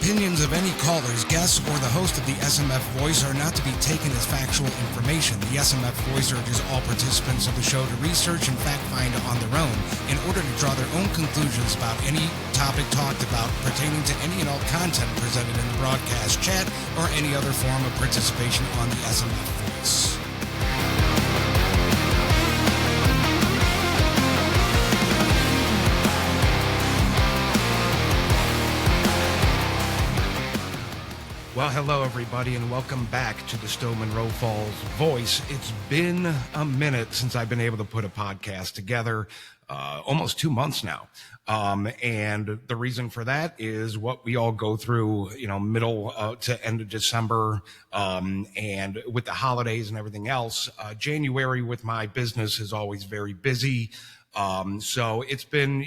opinions of any callers, guests, or the host of the SMF Voice are not to be taken as factual information. The SMF Voice urges all participants of the show to research and fact-find on their own in order to draw their own conclusions about any topic talked about pertaining to any and all content presented in the broadcast chat or any other form of participation on the SMF Voice. Well, hello, everybody, and welcome back to the Stow Falls Voice. It's been a minute since I've been able to put a podcast together, almost 2 months now. And the reason for that is what we all go through, middle to end of December, and with the holidays and everything else. January with my business is always very busy. So it's been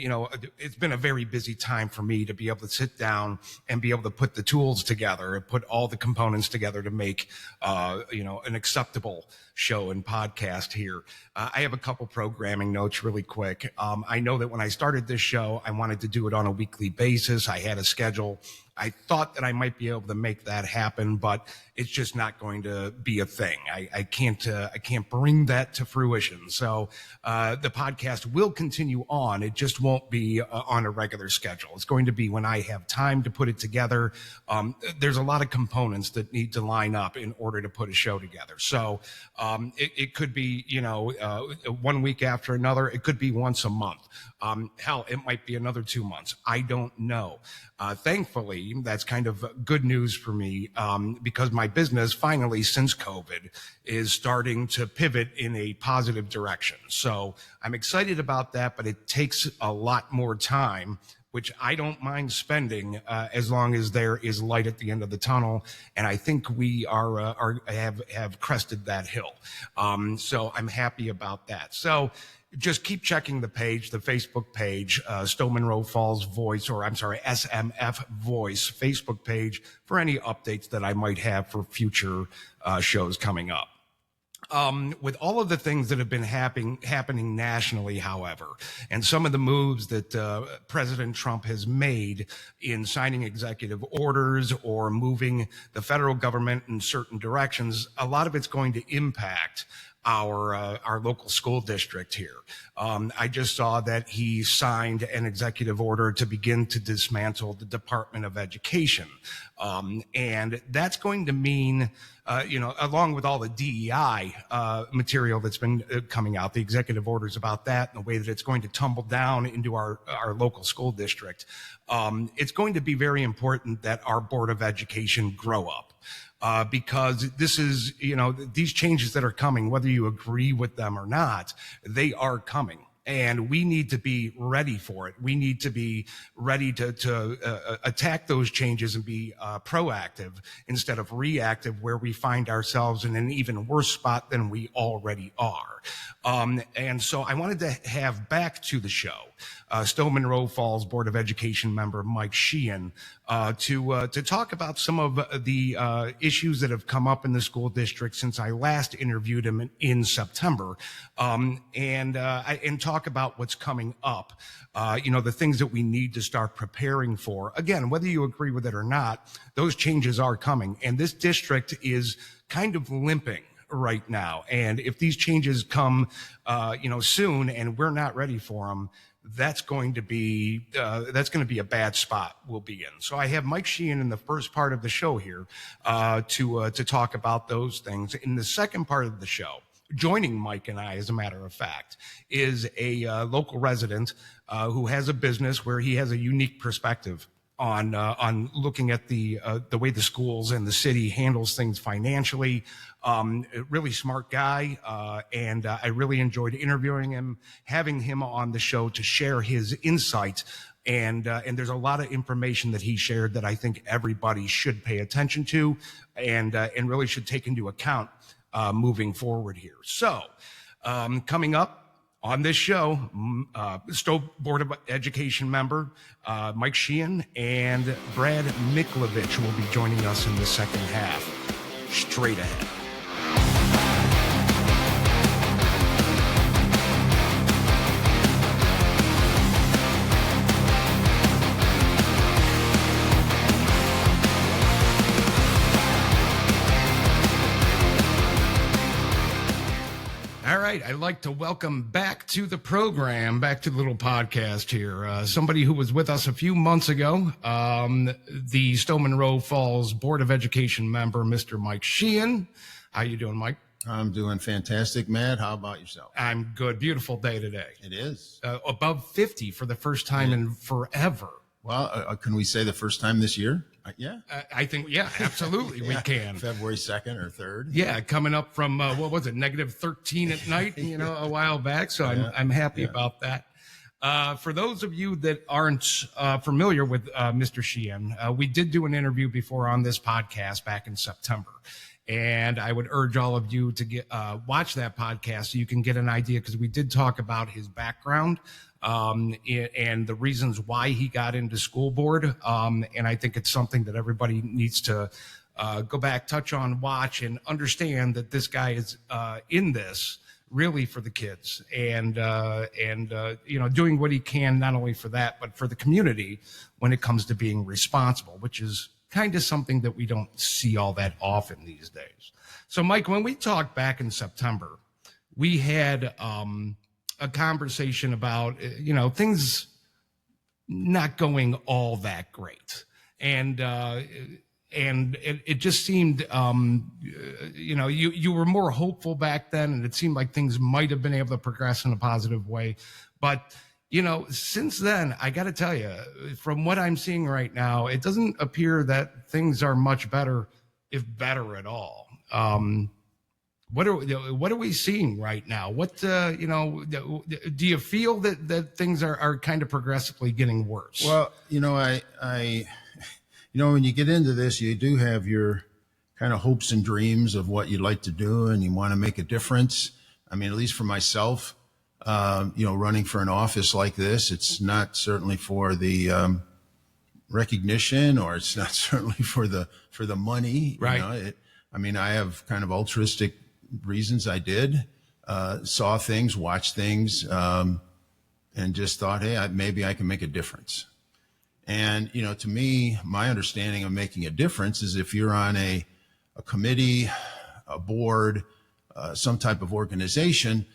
a very busy time for me to be able to sit down and be able to put the tools together and put all the components together to make, an acceptable show and podcast here. I have a couple programming notes really quick. I know that when I started this show, I wanted to do it on a weekly basis. I had a schedule. I thought that I might be able to make that happen, but it's just not going to be a thing. I can't bring that to fruition. So, the podcast will continue on. It just won't be on a regular schedule. It's going to be when I have time to put it together. There's a lot of components that need to line up in order to put a show together. So, it could be, 1 week after another. It could be once a month. Hell, it might be another 2 months. I don't know. Thankfully, that's kind of good news for me, because my business finally, since COVID, is starting to pivot in a positive direction. So I'm excited about that, but it takes a lot more time, which I don't mind spending, as long as there is light at the end of the tunnel. And I think we have crested that hill. So I'm happy about that. So just keep checking the page, the Facebook page, Stow Falls Voice, SMF Voice Facebook page for any updates that I might have for future shows coming up. With all of the things that have been happening nationally, however, and some of the moves that President Trump has made in signing executive orders or moving the federal government in certain directions, a lot of it's going to impact our local school district here. I just saw that he signed an executive order to begin to dismantle the Department of Education. And that's going to mean, along with all the DEI material that's been coming out, the executive orders about that and the way that it's going to tumble down into our local school district, it's going to be very important that our Board of Education grow up. Because this is, these changes that are coming, whether you agree with them or not, they are coming. And we need to be ready for it. We need to be ready to attack those changes and be proactive instead of reactive, where we find ourselves in an even worse spot than we already are. And so I wanted to have back to the show Stow Falls Board of Education member Mike Sheehan to talk about some of the issues that have come up in the school district since I last interviewed him in September, and talk about what's coming up, the things that we need to start preparing for. Again, whether you agree with it or not, those changes are coming, and this district is kind of limping right now. And if these changes come, soon, and we're not ready for them, that's going to be a bad spot we'll be in. So I have Mike Sheehan in the first part of the show here to talk about those things. In the second part of the show, joining Mike and I, as a matter of fact, is a local resident who has a business where he has a unique perspective on looking at the way the schools and the city handles things financially. A really smart guy, and I really enjoyed interviewing him, having him on the show to share his insight. And there's a lot of information that he shared that I think everybody should pay attention to, and really should take into account moving forward here. So, coming up on this show, Stow Board of Education member Mike Sheehan and Brad Miklovich will be joining us in the second half. Straight ahead. I'd like to welcome back to the program, back to the little podcast here, somebody who was with us a few months ago, the Stow Monroe Falls Board of Education member, Mr. Mike Sheehan. How you doing, Mike? I'm doing fantastic, Matt. How about yourself? I'm good. Beautiful day today. It is. Above 50 for the first time in forever. Well, can we say the first time this year? Yeah. I think, yeah, absolutely we can. February 2nd or 3rd. Yeah, coming up from, what was it, -13 at night, a while back. So I'm happy about that. For those of you that aren't familiar with Mr. Sheehan, we did do an interview before on this podcast back in September. And I would urge all of you to watch that podcast so you can get an idea, because we did talk about his background and the reasons why he got into school board. And I think it's something that everybody needs to go back, touch on, watch, and understand that this guy is in this really for the kids and doing what he can, not only for that, but for the community when it comes to being responsible, which is kind of something that we don't see all that often these days. So, Mike, when we talked back in September, we had a conversation about, things not going all that great. And it just seemed, you were more hopeful back then, and it seemed like things might have been able to progress in a positive way. But since then, I got to tell you, from what I'm seeing right now, it doesn't appear that things are much better, if better at all. What are we seeing right now? What, do you feel that things are kind of progressively getting worse? Well, when you get into this, you do have your kind of hopes and dreams of what you'd like to do, and you want to make a difference. I mean, at least for myself, running for an office like this, it's not certainly for the recognition, or it's not certainly for the money. Right. I have kind of altruistic reasons. I did saw things, watched things, and just thought, hey, maybe I can make a difference. And to me, my understanding of making a difference is if you're on a committee, a board, some type of organization,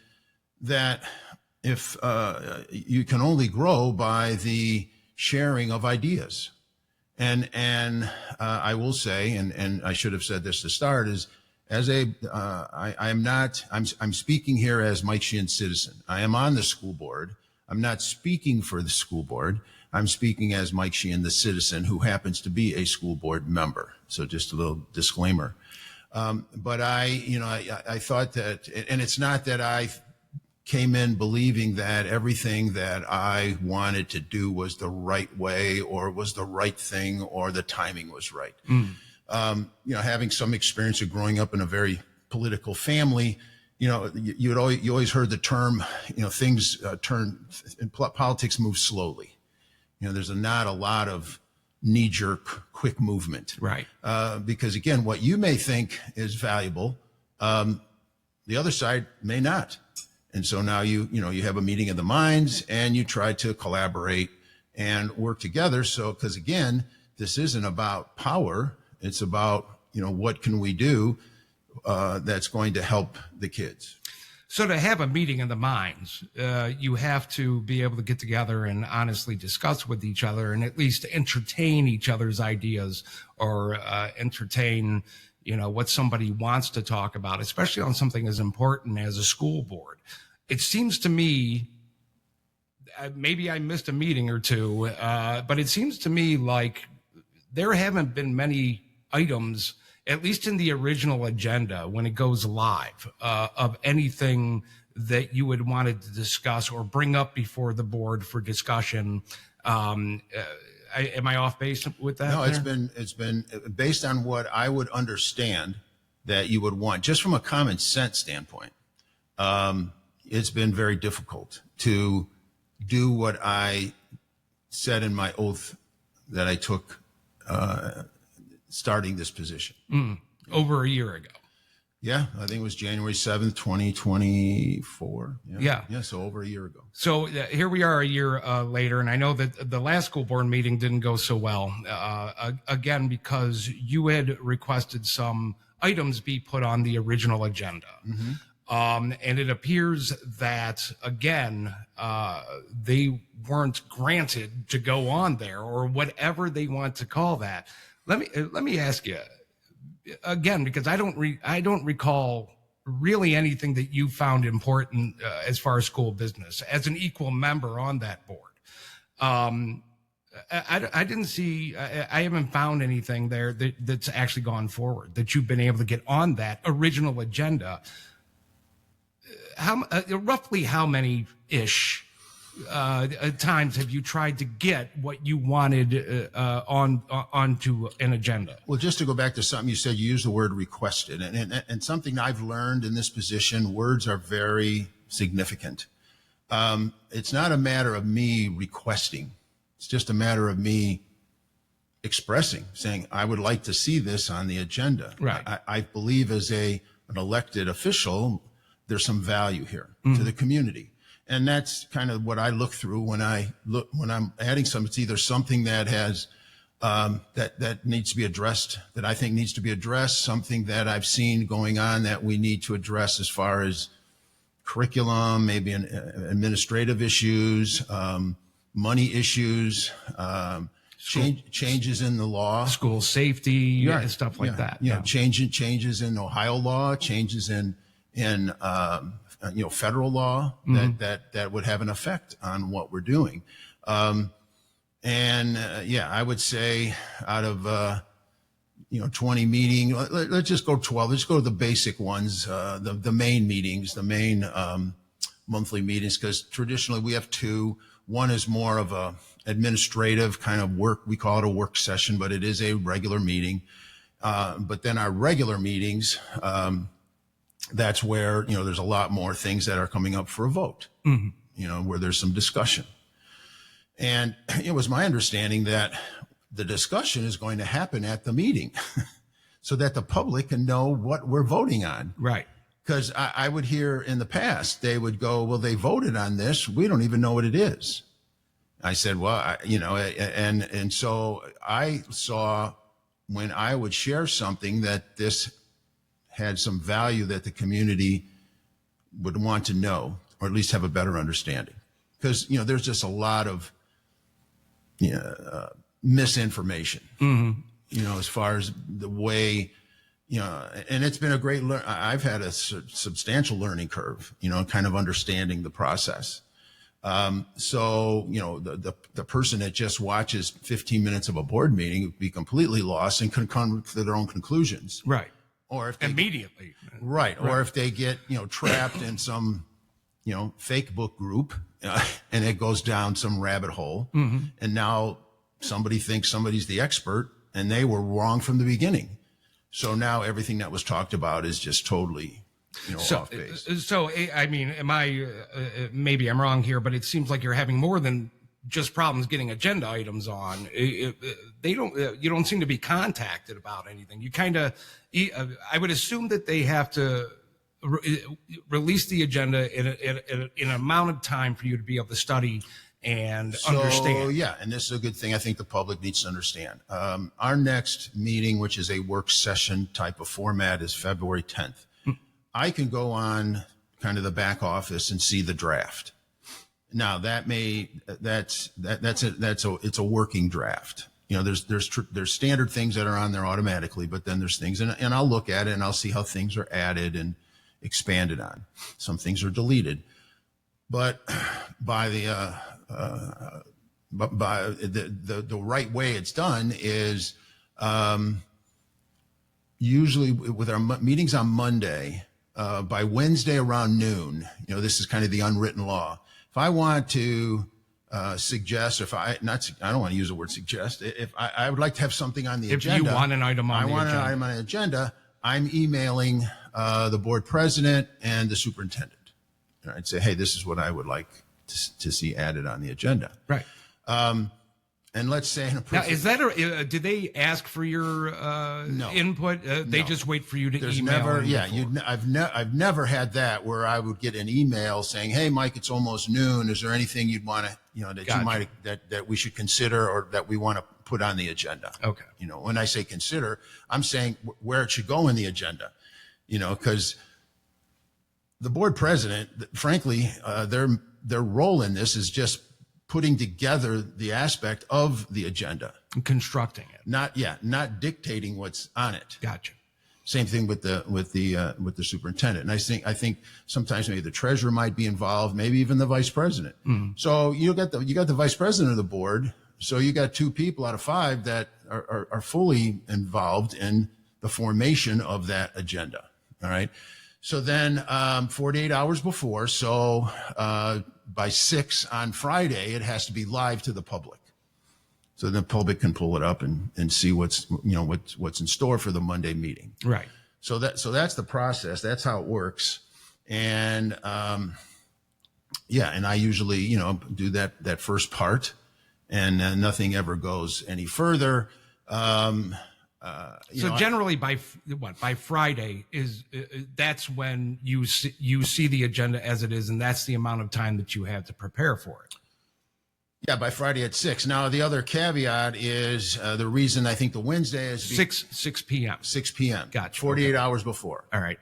that if you can only grow by the sharing of ideas. And I will say, and I should have said this to start, is I'm speaking here as Mike Sheehan citizen. I am on the school board. I'm not speaking for the school board. I'm speaking as Mike Sheehan, the citizen who happens to be a school board member. So just a little disclaimer. But I thought that, and it's not that I came in believing that everything that I wanted to do was the right way, or was the right thing, or the timing was right. Having some experience of growing up in a very political family, you always heard the term, things politics move slowly. There's not a lot of knee-jerk, quick movement. Right. Because again, what you may think is valuable, the other side may not. And so now you have a meeting of the minds, and you try to collaborate and work together. So, because again, this isn't about power. It's about, what can we do that's going to help the kids. So to have a meeting of the minds, you have to be able to get together and honestly discuss with each other, and at least entertain each other's ideas, or entertain, what somebody wants to talk about, especially on something as important as a school board. It seems to me, maybe I missed a meeting or two, but it seems to me like there haven't been many items, at least in the original agenda when it goes live, of anything that you would want to discuss or bring up before the board for discussion. Am I off base with that? No, it's been based on what I would understand that you would want, just from a common sense standpoint. It's been very difficult to do what I said in my oath that I took starting this position. Over a year ago. Yeah, I think it was January 7th, 2024. Yeah. So over a year ago. So here we are a year later, and I know that the last school board meeting didn't go so well, again, because you had requested some items be put on the original agenda. And it appears that, again, they weren't granted to go on there, or whatever they want to call that. Let me ask you again, because I don't recall really anything that you found important as far as school business as an equal member on that board. I didn't see, I haven't found anything there that's actually gone forward, that you've been able to get on that original agenda. Roughly how many ish times have you tried to get what you wanted onto an agenda? Well, just to go back to something you said, you used the word requested, and something I've learned in this position, words are very significant. It's not a matter of me requesting. It's just a matter of me expressing, saying, I would like to see this on the agenda. Right. I believe as an elected official, there's some value here to the community. And that's kind of what I look through when I'm adding some. It's either something that has, that needs to be addressed, that I think needs to be addressed, something that I've seen going on that we need to address as far as curriculum, maybe administrative issues, money issues, changes in the law, school safety, and stuff like that. Yeah, changes in Ohio law, changes in federal law that would have an effect on what we're doing. I would say out of 20 meetings, let's just go 12. Let's go to the basic ones, the main meetings, the main monthly meetings, because traditionally we have two. One is more of a administrative kind of work. We call it a work session, but it is a regular meeting. But then our regular meetings, that's where, there's a lot more things that are coming up for a vote, where there's some discussion. And it was my understanding that the discussion is going to happen at the meeting so that the public can know what we're voting on. Right. Because I would hear in the past, they would go, well, they voted on this. We don't even know what it is. I said, well, and so I saw when I would share something that this had some value that the community would want to know, or at least have a better understanding. Because, there's just a lot of misinformation, as far as the way, and it's been a great I've had a substantial learning curve, kind of understanding the process. So, the person that just watches 15 minutes of a board meeting would be completely lost and can come to their own conclusions. Right. Or if they immediately. Right. Or if they get, trapped in some, fake book group and it goes down some rabbit hole. And now somebody thinks somebody's the expert and they were wrong from the beginning. So now everything that was talked about is just totally, off base. So, I mean, maybe I'm wrong here, but it seems like you're having more than just problems getting agenda items on. You don't seem to be contacted about anything. You kind of, I would assume that they have to release the agenda in an amount of time for you to be able to study and understand. Yeah, and this is a good thing I think the public needs to understand. Our next meeting, which is a work session type of format, is February 10th. I can go on kind of the back office and see the draft. Now it's a working draft. There's standard things that are on there automatically, but then there's things, and I'll look at it and I'll see how things are added and expanded on. Some things are deleted, but by the right way it's done is, usually with our meetings on Monday, by Wednesday around noon, this is kind of the unwritten law. If I want to suggest, I don't want to use the word suggest. If I would like to have something on the agenda. If you want an item on the agenda. I want an item on the agenda. I'm emailing the board president and the superintendent. I'd say, hey, this is what I would like to see added on the agenda. Right. And let's say, now, is that did they ask for your no. input? They just wait for you to There's email. Never, yeah, I've never had that where I would get an email saying, "Hey, Mike, it's almost noon. Is there anything you'd want to, that we should consider or that we want to put on the agenda?" Okay. When I say consider, I'm saying where it should go in the agenda. Because the board president, frankly, their role in this is just putting together the aspect of the agenda, Constructing it. not dictating what's on it. Gotcha. Same thing with the superintendent. And I think sometimes maybe the treasurer might be involved, maybe even the vice president. So you got the vice president of the board. So you got 2 people out of 5 that are fully involved in the formation of that agenda. All right. So then 48 hours before, so by 6 on Friday, it has to be live to the public. So the public can pull it up and see what's in store for the Monday meeting. Right. So that's the process. That's how it works. And and I usually do that first part, and nothing ever goes any further. Generally by Friday that's when you see the agenda as it is, and that's the amount of time that you have to prepare for it. Yeah, by Friday at 6. Now, the other caveat is the reason I think the Wednesday is 6 p.m. 6 p.m. Gotcha. 48 hours before. All right.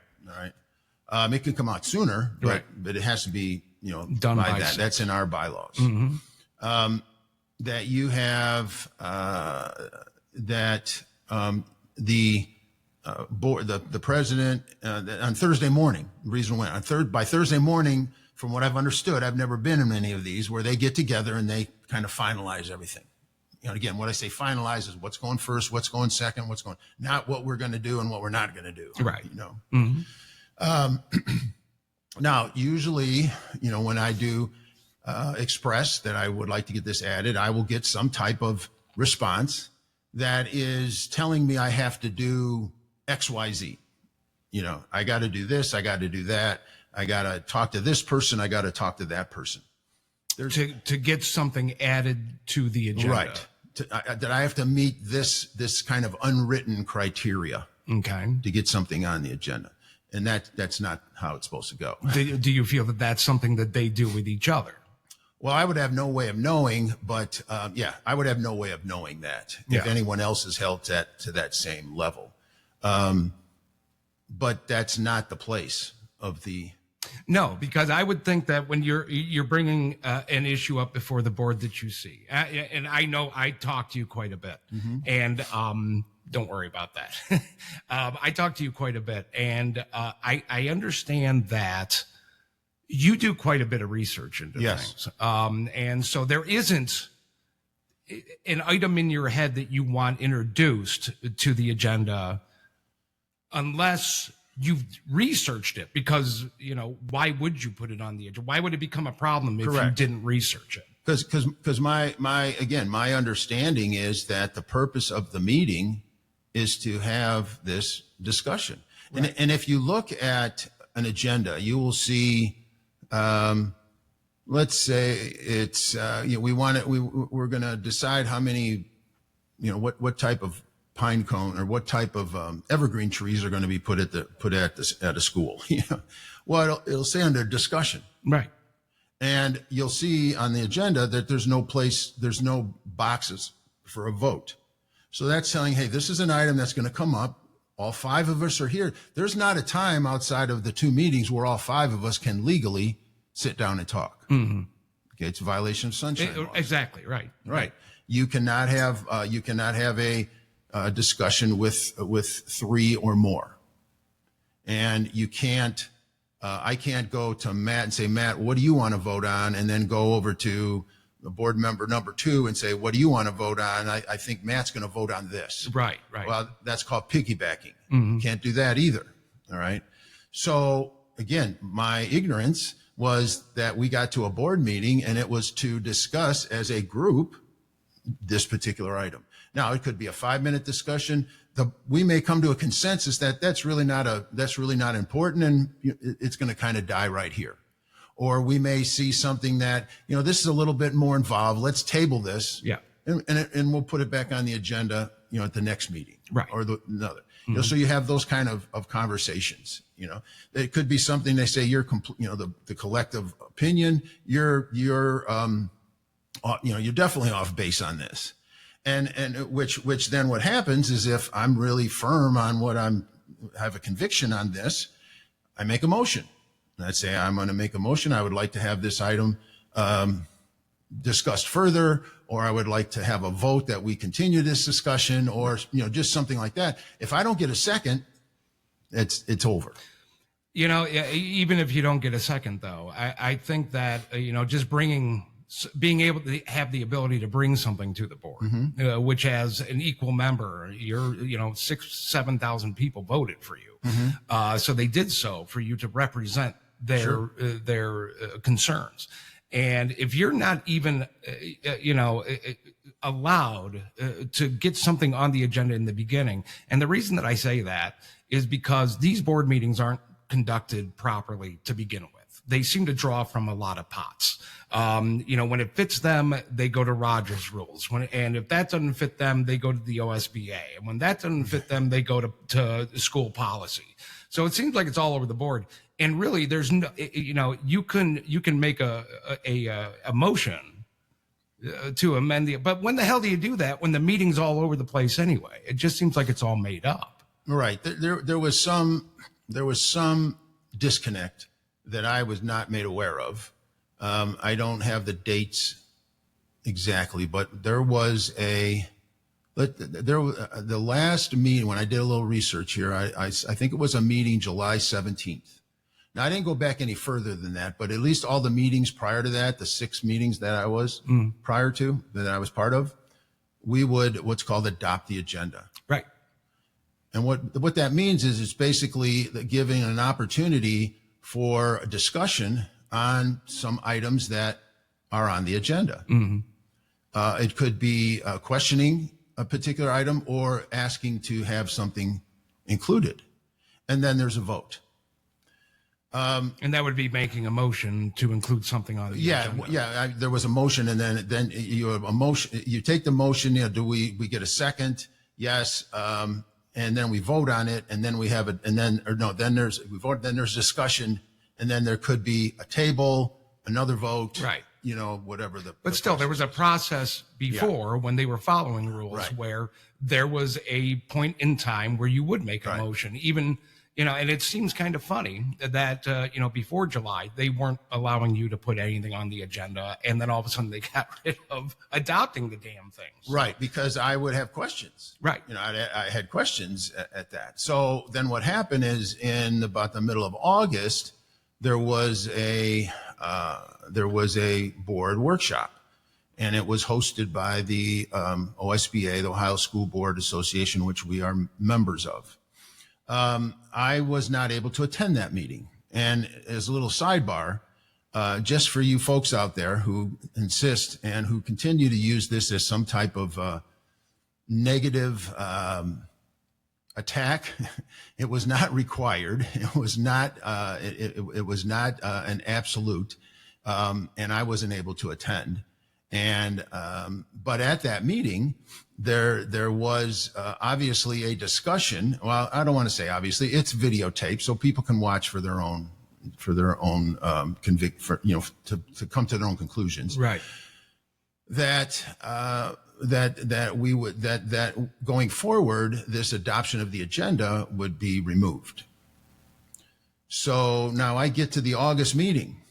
It can come out sooner, but it has to be done by that. 6. That's in our bylaws. That you have the board, the president on Thursday morning. The reason why by Thursday morning. From what I've understood, I've never been in any of these where they get together and they kind of finalize everything. Again, what I say finalize is what's going first, what's going second, not what we're going to do and what we're not going to do. Right. Now, usually, when I do express that I would like to get this added, I will get some type of response that is telling me I have to do X, Y, Z. I got to do this, I got to do that. I got to talk to this person. I got to talk to that person. To get something added to the agenda. Right. That I have to meet this kind of unwritten criteria. Okay. To get something on the agenda. And that's not how it's supposed to go. Do you feel that that's something that they do with each other? Well, I would have no way of knowing, but I would have no way of knowing that if anyone else is held to that same level. But that's not the place of the. No, because I would think that when you're bringing an issue up before the board that you see, and I know I talk to you quite a bit, and don't worry about that. I talk to you quite a bit, and I understand that you do quite a bit of research into things, and so there isn't an item in your head that you want introduced to the agenda unless you've researched it, because, why would you put it on the agenda? Why would it become a problem if you didn't research it? Because my understanding is that the purpose of the meeting is to have this discussion. Right. And if you look at an agenda, you will see, let's say it's, we're going to decide how many, what type of pine cone or what type of evergreen trees are going to be put at a school. Well, it'll say under discussion, right? And you'll see on the agenda that there's no boxes for a vote. So that's telling, hey, this is an item that's going to come up. All 5 of us are here. There's not a time outside of the 2 meetings where all 5 of us can legally sit down and talk. Okay, it's a violation of sunshine laws. Exactly, right. Right. You cannot have a discussion with 3 or more. And you can't, I can't go to Matt and say, Matt, what do you want to vote on? And then go over to the board member number 2 and say, what do you want to vote on? I think Matt's going to vote on this. Right. Well, that's called piggybacking. Can't do that either. All right. So again, my ignorance was that we got to a board meeting and it was to discuss as a group this particular item. Now, it could be a 5-minute discussion. We may come to a consensus that that's really not important, and it's going to kind of die right here. Or we may see something that, this is a little bit more involved. Let's table this. Yeah. And we'll put it back on the agenda, at the next meeting. Right. Or another. So you have those kind of conversations. It could be something they say the collective opinion. You're definitely off base on this. And which then what happens is if I'm really firm on what have a conviction on this, I make a motion. And I'd say, I'm going to make a motion. I would like to have this item discussed further, or I would like to have a vote that we continue this discussion, or, just something like that. If I don't get a second, it's over. Even if you don't get a second, though, I think that, just being able to have the ability to bring something to the board, which as an equal member, 7,000 people voted for you. So they did so for you to represent their concerns. And if you're not even, allowed to get something on the agenda in the beginning, and the reason that I say that is because these board meetings aren't conducted properly to begin with. They seem to draw from a lot of pots. When it fits them, they go to Rogers rules. And if that doesn't fit them, they go to the OSBA. And when that doesn't fit them, they go to school policy. So it seems like it's all over the board. And really, there's no, you can make a motion to amend but when the hell do you do that when the meeting's all over the place anyway? It just seems like it's all made up. Right. There was some disconnect that I was not made aware of. I don't have the dates exactly, but there was the last meeting when I did a little research here. I think it was a meeting July 17th. Now I didn't go back any further than that, but at least all the meetings prior to that, the 6 meetings that I was prior to that I was part of, we would what's called adopt the agenda. Right. And what that means is it's basically giving an opportunity for a discussion on some items that are on the agenda. It could be questioning a particular item or asking to have something included. And then there's a vote. And that would be making a motion to include something on the agenda. Yeah. There was a motion, and then you have a motion. You take the motion. Do we get a second? Yes. And then we vote on it, and then we have it, and then we vote. Then there's discussion, and then there could be a table, another vote. Right. Whatever But still, there was a process before when they were following rules where there was a point in time where you would make a motion, even. And it seems kind of funny that, before July, they weren't allowing you to put anything on the agenda. And then all of a sudden they got rid of adopting the damn things. Right. Because I would have questions. Right. I had questions at that. So then what happened is in about the middle of August, there was a board workshop, and it was hosted by the OSBA, the Ohio School Board Association, which we are members of. I was not able to attend that meeting. And as a little sidebar, just for you folks out there who insist and who continue to use this as some type of negative attack, it was not required. It was not it was not an absolute, and I wasn't able to attend. And but at that meeting, there was obviously a discussion. Well, I don't want to say obviously, it's videotaped, so people can watch for their own to come to their own conclusions. Right. That going forward, this adoption of the agenda would be removed. So now I get to the August meeting,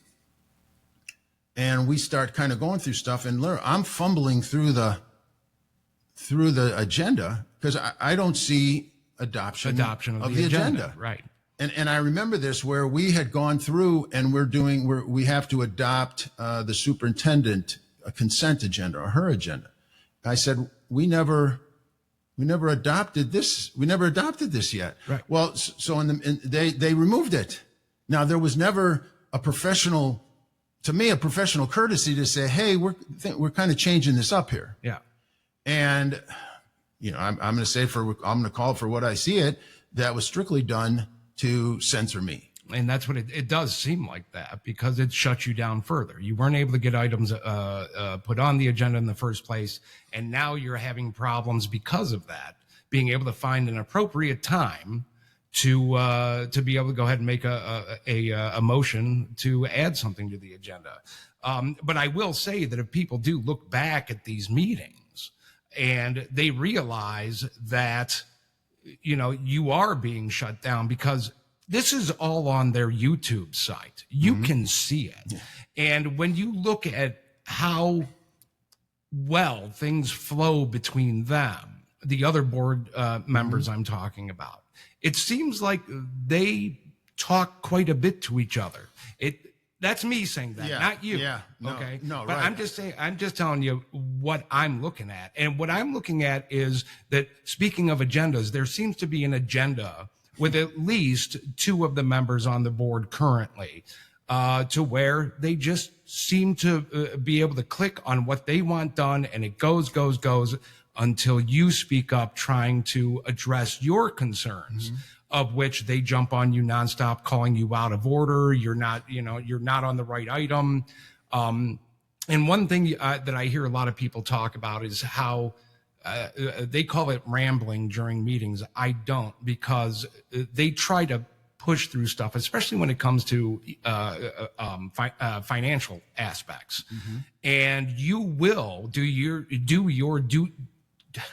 and we start kind of going through stuff, and I'm fumbling through the agenda because I don't see adoption of the agenda. Right. And I remember this where we had gone through and we have to adopt the superintendent a consent agenda or her agenda. I said, we never adopted this. We never adopted this yet. Right. Well, so they removed it. Now there was never a professional courtesy to say, hey, we're kind of changing this up here. Yeah. And, I'm going to say I'm going to call for what I see it. That was strictly done to censor me. And that's what it does seem like that, because it shuts you down further. You weren't able to get items put on the agenda in the first place. And now you're having problems because of that, being able to find an appropriate time to be able to go ahead and make a motion to add something to the agenda. But I will say that if people do look back at these meetings and they realize that, you are being shut down, because this is all on their YouTube site. You can see it. Yeah. And when you look at how well things flow between them, the other board members I'm talking about, it seems like they talk quite a bit to each other. That's me saying that, not you. Yeah. No, okay. No, but right. I'm just telling you what I'm looking at. And what I'm looking at is that, speaking of agendas, there seems to be an agenda with at least two of the members on the board currently, to where they just seem to be able to click on what they want done, and it goes until you speak up trying to address your concerns. Of which they jump on you nonstop, calling you out of order. You're not on the right item. And one thing that I hear a lot of people talk about is how they call it rambling during meetings. I don't, because they try to push through stuff, especially when it comes to financial aspects. And you will do your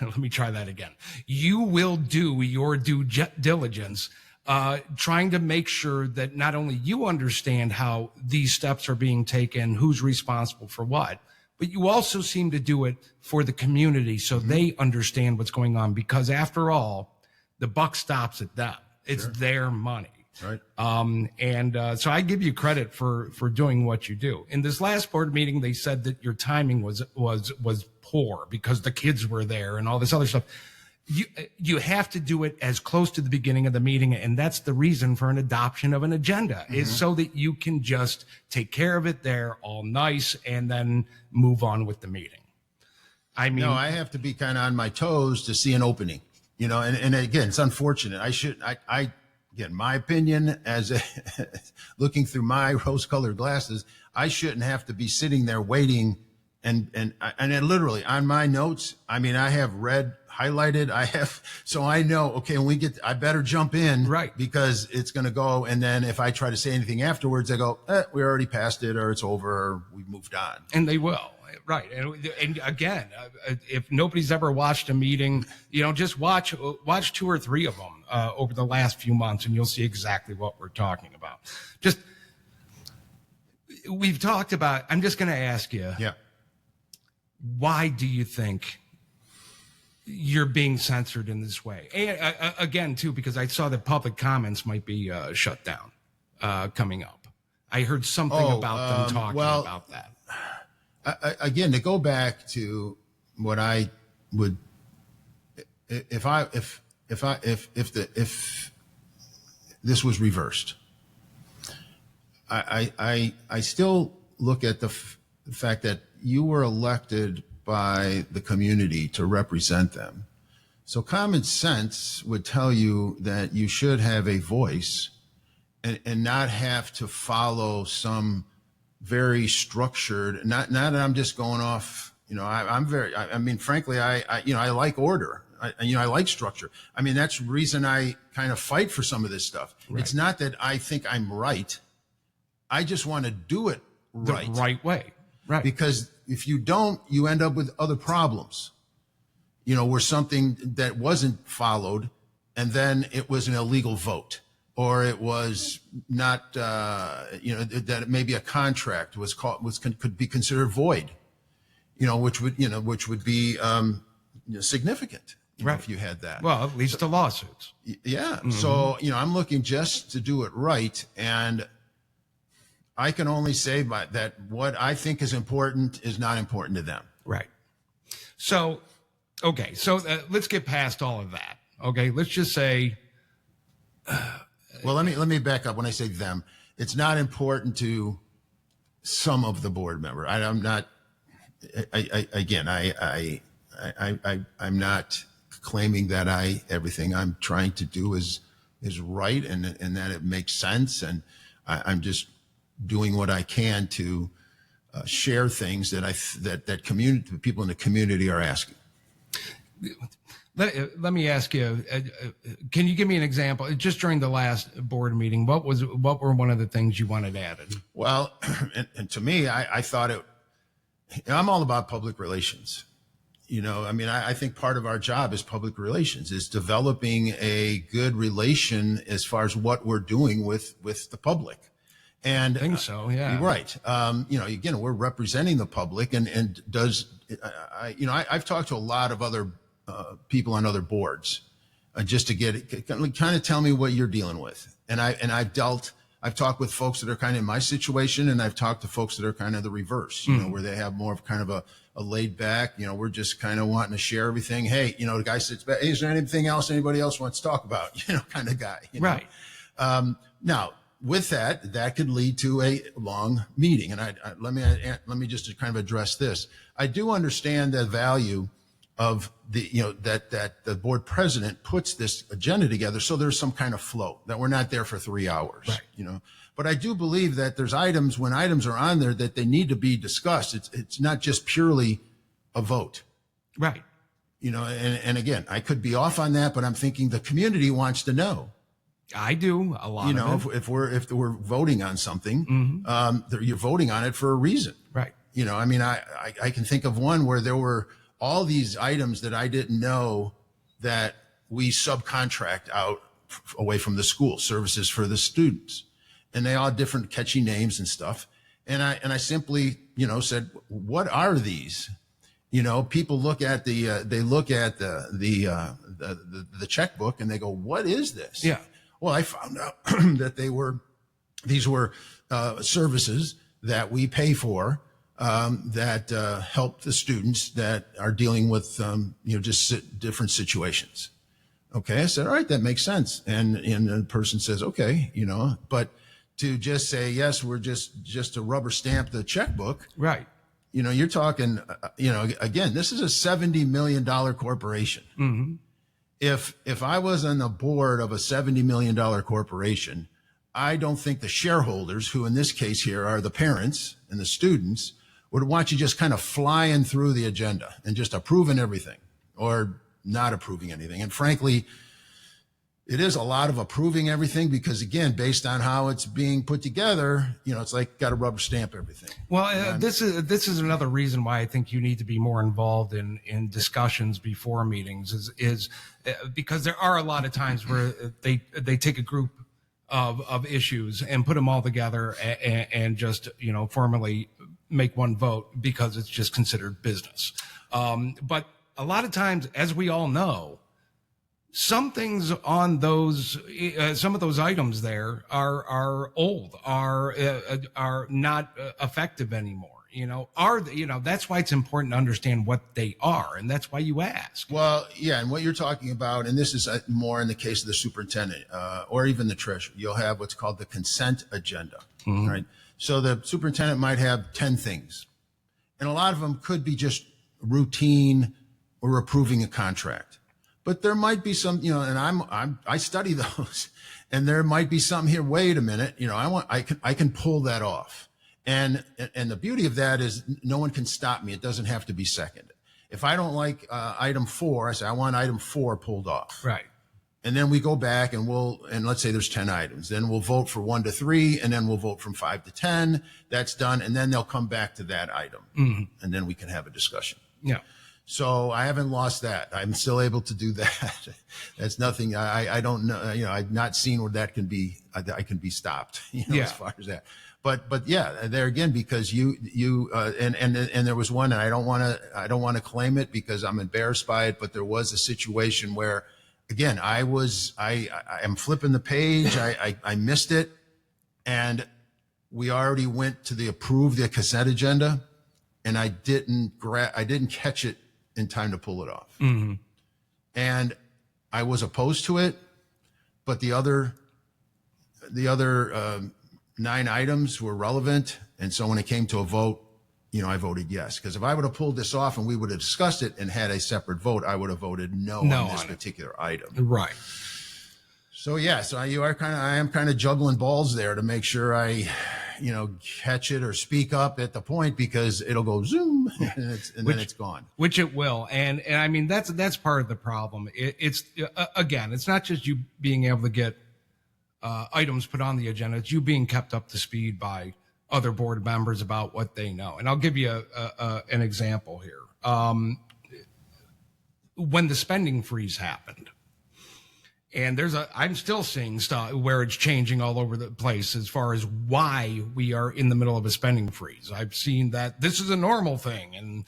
let me try that again. You will do your due diligence, trying to make sure that not only you understand how these steps are being taken, who's responsible for what, but you also seem to do it for the community so they understand what's going on. Because after all, the buck stops at them. It's their money. Right. So I give you credit for doing what you do. In this last board meeting, they said that your timing was poor because the kids were there and all this other stuff. You have to do it as close to the beginning of the meeting, and that's the reason for an adoption of an agenda, is so that you can just take care of it there, all nice, and then move on with the meeting. I mean, no, I have to be kind of on my toes to see an opening, and again, it's unfortunate. Again, my opinion as looking through my rose-colored glasses, I shouldn't have to be sitting there waiting. And then literally on my notes, I mean, I have red highlighted. So I know, okay, when I better jump in, right? Because it's going to go. And then if I try to say anything afterwards, I go, we already passed it, or it's over, or we've moved on. And they will. Right. And again, if nobody's ever watched a meeting, just watch 2 or 3 of them over the last few months, and you'll see exactly what we're talking about. We've talked about, I'm just going to ask you, why do you think you're being censored in this way? And again, too, because I saw that public comments might be shut down coming up. I heard something about them talking about that. Again, to go back to what I would, if this was reversed, I still look at the fact that you were elected by the community to represent them. So common sense would tell you that you should have a voice and not have to follow some very structured, not that I'm just going off, I mean, frankly, I like order. I like structure. I mean, that's the reason I kind of fight for some of this stuff. Right. It's not that I think I'm right. I just want to do it right. The right way. Right. Because if you don't, you end up with other problems, where something that wasn't followed and then it was an illegal vote, or it was not, that maybe a contract could be considered void, which would be significant, right, if you had that. Well, at least the lawsuits. Yeah. Mm-hmm. So, I'm looking just to do it right. And I can only say that what I think is important is not important to them. Right. So, okay. So let's get past all of that. Okay. Let's just say, well, let me back up. When I say them, it's not important to some of the board member. I'm not claiming that everything I'm trying to do is right and that it makes sense. And I'm just doing what I can to share things that community people in the community are asking. Let me ask you, can you give me an example? Just during the last board meeting, what were one of the things you wanted added? Well, and to me, I thought I'm all about public relations. I mean, I think part of our job is public relations, is developing a good relation as far as what we're doing with the public. And I think so, yeah. You're right. Again, we're representing the public, and I've talked to a lot of other people on other boards, just to get kind of tell me what you're dealing with. And I've talked with folks that are kind of in my situation, and I've talked to folks that are kind of the reverse, where they have more of kind of a laid back, we're just kind of wanting to share everything. Hey, the guy sits back. Hey, is there anything else anybody else wants to talk about? Kind of guy. Right. Now, with that could lead to a long meeting. And let me just kind of address this. I do understand the value of that the board president puts this agenda together, so there's some kind of flow, that we're not there for 3 hours. Right. But I do believe that there's when items are on there, that they need to be discussed. It's not just purely a vote. Right. And again, I could be off on that, but I'm thinking the community wants to know. I do a lot. If we're voting on something, you're voting on it for a reason. Right. I mean, I can think of one where there were all these items that I didn't know that we subcontract out away from the school, services for the students. And they all had different catchy names and stuff. And I simply, said, what are these? People look at the checkbook and they go, what is this? Yeah. Well, I found out that these were services that we pay for, that help the students that are dealing with, just different situations. Okay. I said, all right, that makes sense. And the person says, okay, but to just say, yes, we're just to rubber stamp the checkbook. Right. You're talking, again, this is a $70 million corporation. Mm-hmm. If I was on the board of a $70 million corporation, I don't think the shareholders, who in this case here are the parents and the students, would want you just kind of flying through the agenda and just approving everything or not approving anything. And frankly, it is a lot of approving everything, because again, based on how it's being put together, it's like got to rubber stamp everything. Well, this is another reason why I think you need to be more involved in discussions before meetings, is because there are a lot of times where they take a group of issues and put them all together and just formally make one vote because it's just considered business. But a lot of times, as we all know, some things on those, some of those items there are old, are not effective anymore. That's why it's important to understand what they are, and that's why you ask. Well, yeah, and what you're talking about, and this is more in the case of the superintendent or even the treasurer, you'll have what's called the consent agenda, right? So the superintendent might have 10 things, and a lot of them could be just routine or approving a contract. But there might be some, and I study those, and there might be something here. Wait a minute, I can pull that off, and the beauty of that is no one can stop me. It doesn't have to be seconded. If I don't like item 4, I say I want item 4 pulled off. Right. And then we go back and let's say there's 10 items. Then we'll vote for 1 to 3, and then we'll vote from 5 to 10. That's done, and then they'll come back to that item, and then we can have a discussion. Yeah. So I haven't lost that. I'm still able to do that. That's nothing. I don't know. I've not seen where that can be. I can be stopped. As far as that. But yeah, there again, because and there was one, and I don't want to claim it because I'm embarrassed by it. But there was a situation where, again, I am flipping the page. I missed it, and we already went to approve the consent agenda, and I didn't catch it in time to pull it off. Mm-hmm. And I was opposed to it, but the other 9 items were relevant. And so when it came to a vote, I voted yes. Because if I would have pulled this off and we would have discussed it and had a separate vote, I would have voted no on this particular item. Right. So yeah, I am kind of juggling balls there to make sure I, catch it or speak up at the point, because it'll go zoom and then it's gone. Which it will. And I mean, that's part of the problem. It's again, it's not just you being able to get items put on the agenda. It's you being kept up to speed by other board members about what they know. And I'll give you an example here. when the spending freeze happened. And I'm still seeing stuff where it's changing all over the place as far as why we are in the middle of a spending freeze. I've seen that this is a normal thing and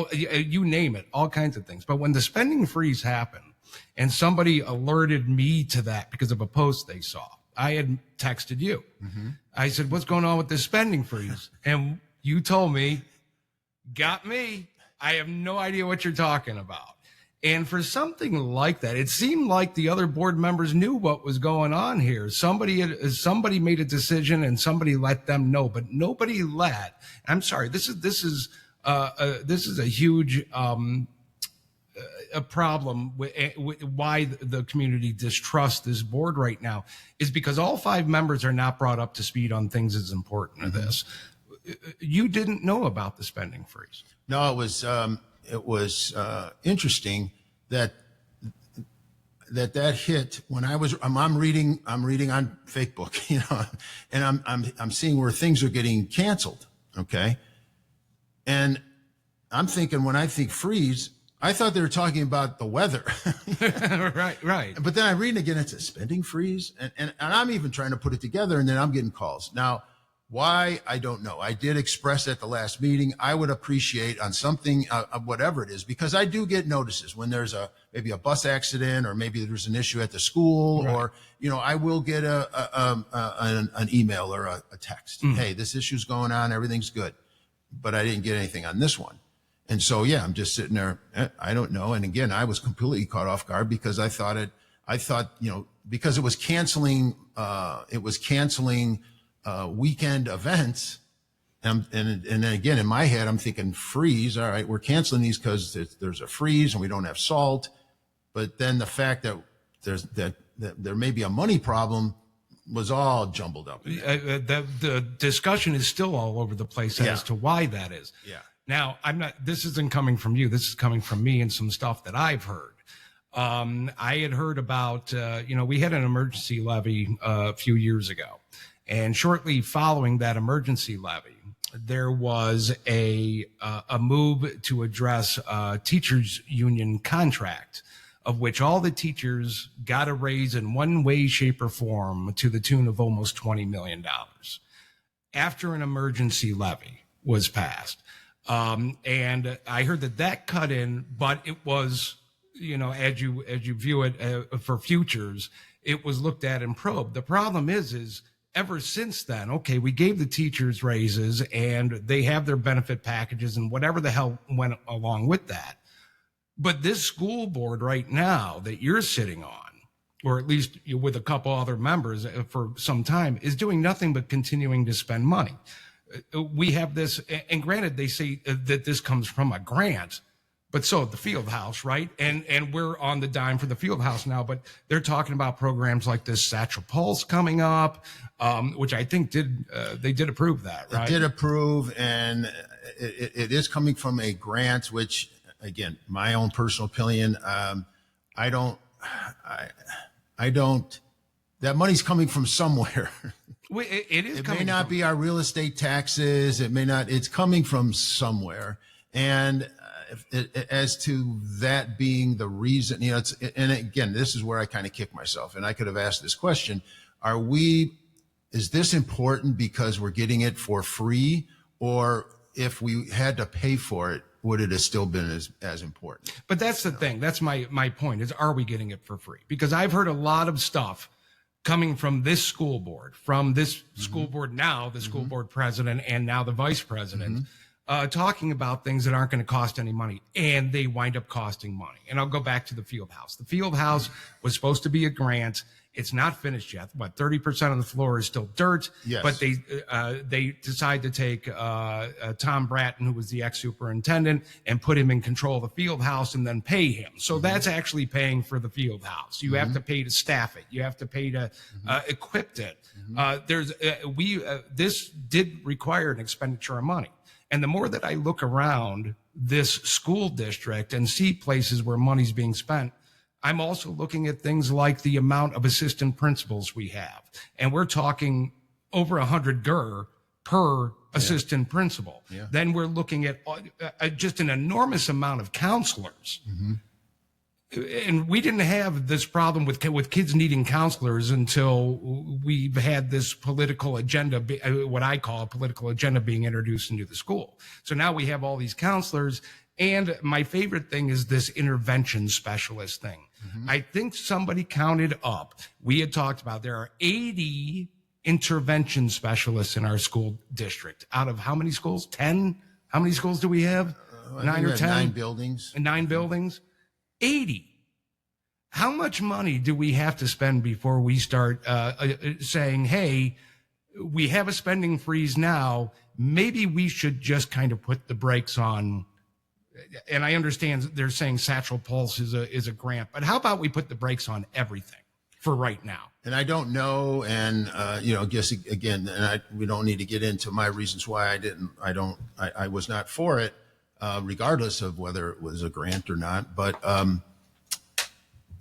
you name it, all kinds of things. But when the spending freeze happened and somebody alerted me to that because of a post they saw, I had texted you. Mm-hmm. I said, what's going on with this spending freeze? And you told me, got me. I have no idea what you're talking about. And for something like that, it seemed like the other board members knew what was going on here. Somebody made a decision and somebody let them know, but nobody let. I'm sorry. This is a huge a problem with why the community distrusts this board right now is because all 5 members are not brought up to speed on things as important as this. You didn't know about the spending freeze. No, it was interesting that hit when I'm reading on Facebook, and I'm seeing where things are getting canceled. Okay. And I'm thinking, when I think freeze, I thought they were talking about the weather. Right. But then I read it again, it's a spending freeze. And I'm even trying to put it together, and then I'm getting calls. Now, why? I don't know. I did express at the last meeting, I would appreciate on something, whatever it is, because I do get notices when there's maybe a bus accident, or maybe there's an issue at the school, right. Or, I will get an email or a text. Hey, this issue's going on. Everything's good. But I didn't get anything on this one. And so, yeah, I'm just sitting there. I don't know. And again, I was completely caught off guard because I thought, because it was canceling weekend events. And then again, in my head, I'm thinking freeze. All right, we're canceling these because there's a freeze and we don't have salt. But then the fact that there may be a money problem was all jumbled up. The discussion is still all over the place as to why that is. Yeah. Now, this isn't coming from you. This is coming from me and some stuff that I've heard. I had heard about, we had an emergency levy a few years ago. And shortly following that emergency levy, there was a move to address a teachers union contract, of which all the teachers got a raise in one way, shape, or form to the tune of almost $20 million after an emergency levy was passed. And I heard that cut in, but it was, as you view it for futures, it was looked at and probed. The problem is ever since then, okay, we gave the teachers raises and they have their benefit packages and whatever the hell went along with that. But this school board right now that you're sitting on, or at least with a couple other members for some time, is doing nothing but continuing to spend money. We have this, and granted, they say that this comes from a grant, but so the field house, right? And we're on the dime for the field house now, but they're talking about programs like this Satchel Pulse coming up, which I think they did approve that, right? They did approve, and it is coming from a grant, which, again, my own personal opinion, I don't, that money's coming from somewhere. It may not be our real estate taxes. It may not, it's coming from somewhere. And as to that being the reason, and again, this is where I kind of kick myself, and I could have asked this question. Is this important because we're getting it for free, or if we had to pay for it, would it have still been as important? But that's the thing. That's my point is, are we getting it for free? Because I've heard a lot of stuff coming from this school board, school board now, the school board president, and now the vice president, talking about things that aren't going to cost any money, and they wind up costing money. And I'll go back to the field house. The field house was supposed to be a grant. It's not finished yet. 30% of the floor is still dirt. Yes. But they decide to take Tom Bratton, who was the ex-superintendent, and put him in control of the field house and then pay him. So that's actually paying for the field house. You have to pay to staff it. You have to pay to equip it. This did require an expenditure of money. And the more that I look around this school district and see places where money's being spent, I'm also looking at things like the amount of assistant principals we have. And we're talking over 100 GER per assistant principal. Yeah. Then we're looking at just an enormous amount of counselors. And we didn't have this problem with kids needing counselors until we've had this political agenda, what I call a political agenda, being introduced into the school. So now we have all these counselors. And my favorite thing is this intervention specialist thing. Mm-hmm. I think somebody counted up. We had talked about there are 80 intervention specialists in our school district out of how many schools? 10? How many schools do we have? 9 or 10? 9 buildings. 9 buildings. 80. How much money do we have to spend before we start saying, hey, we have a spending freeze now. Maybe we should just kind of put the brakes on. And I understand they're saying Satchel Pulse is a grant, but how about we put the brakes on everything for right now? And I don't know. And, guess again, we don't need to get into my reasons why I was not for it. Regardless of whether it was a grant or not, but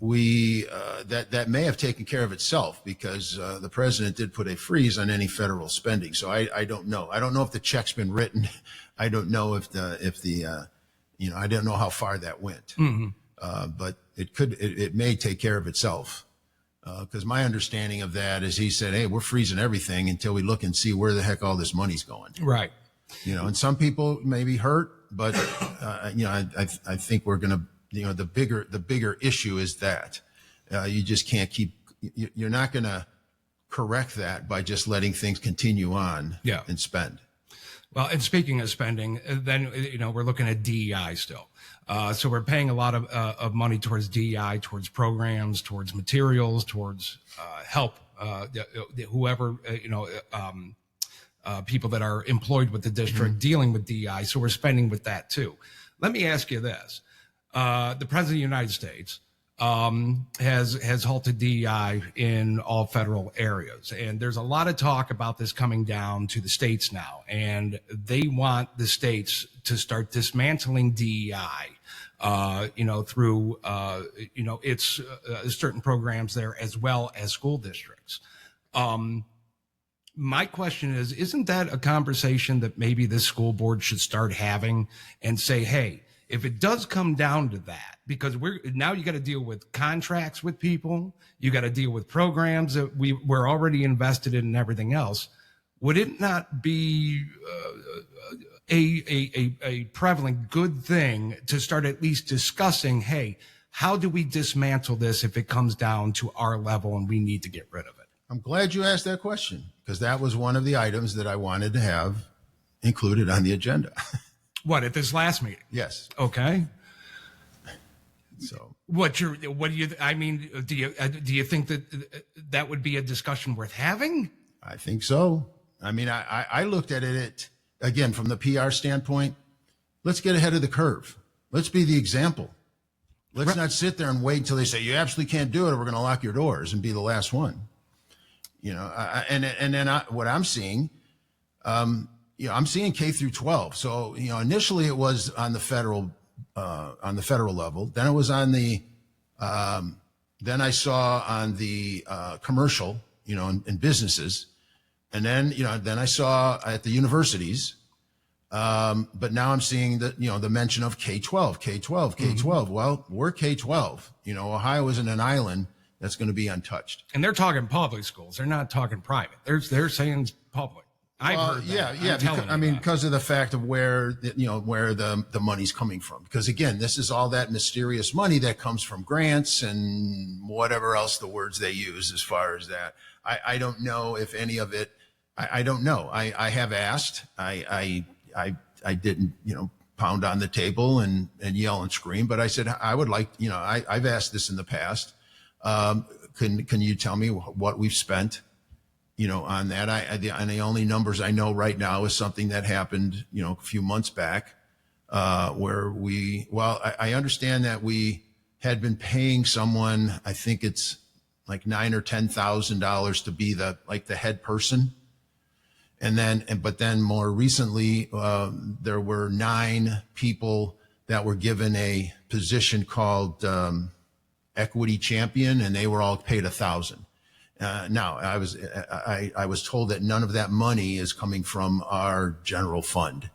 that may have taken care of itself because the president did put a freeze on any federal spending. So I don't know. I don't know if the check's been written. I don't know if the I don't know how far that went. Mm-hmm. But it may take care of itself. Because my understanding of that is he said, hey, we're freezing everything until we look and see where the heck all this money's going. Right. And some people may be hurt. But, I think we're going to, the bigger issue is that you just can't you're not going to correct that by just letting things continue on and spend. Well, and speaking of spending, then, we're looking at DEI still. So we're paying a lot of money towards DEI, towards programs, towards materials, towards help, whoever, people that are employed with the district dealing with DEI. So we're spending with that too. Let me ask you this. The president of the United States has halted DEI in all federal areas. And there's a lot of talk about this coming down to the states now. And they want the states to start dismantling DEI, through, its certain programs there as well as school districts. My question is, isn't that a conversation that maybe this school board should start having and say, hey, if it does come down to that, because now you got to deal with contracts with people, you got to deal with programs that we're already invested in and everything else. Would it not be a prevalent good thing to start at least discussing, hey, how do we dismantle this if it comes down to our level and we need to get rid of it? I'm glad you asked that question because that was one of the items that I wanted to have included on the agenda. What, at this last meeting? Yes. Okay. So do you think that would be a discussion worth having? I think so. I mean, I looked at it again from the PR standpoint. Let's get ahead of the curve. Let's be the example. Let's not sit there and wait until they say you absolutely can't do it or we're going to lock your doors and be the last one. What I'm seeing, I'm seeing K through 12. So, initially it was on the federal level. Then it was on then I saw on the commercial, in businesses. And then I saw at the universities. But now I'm seeing the mention of K-12, K-12, K-12. Mm-hmm. Well, we're K-12. Ohio isn't an island that's going to be untouched. And they're talking public schools. They're not talking private. They're saying public. I've heard that. Yeah. Because of the fact of where the money's coming from. Because again, this is all that mysterious money that comes from grants and whatever else the words they use as far as that. I don't know if any of it. I don't know. I have asked. I didn't pound on the table and yell and scream, but I said I would like I've asked this in the past. Can you tell me what we've spent? On that, and the only numbers I know right now is something that happened, a few months back, where I understand that we had been paying someone, I think it's like $9,000 or $10,000 to be the head person. But then more recently, there were 9 people that were given a position called, equity champion, and they were all paid $1,000. Now I was told that none of that money is coming from our general fund.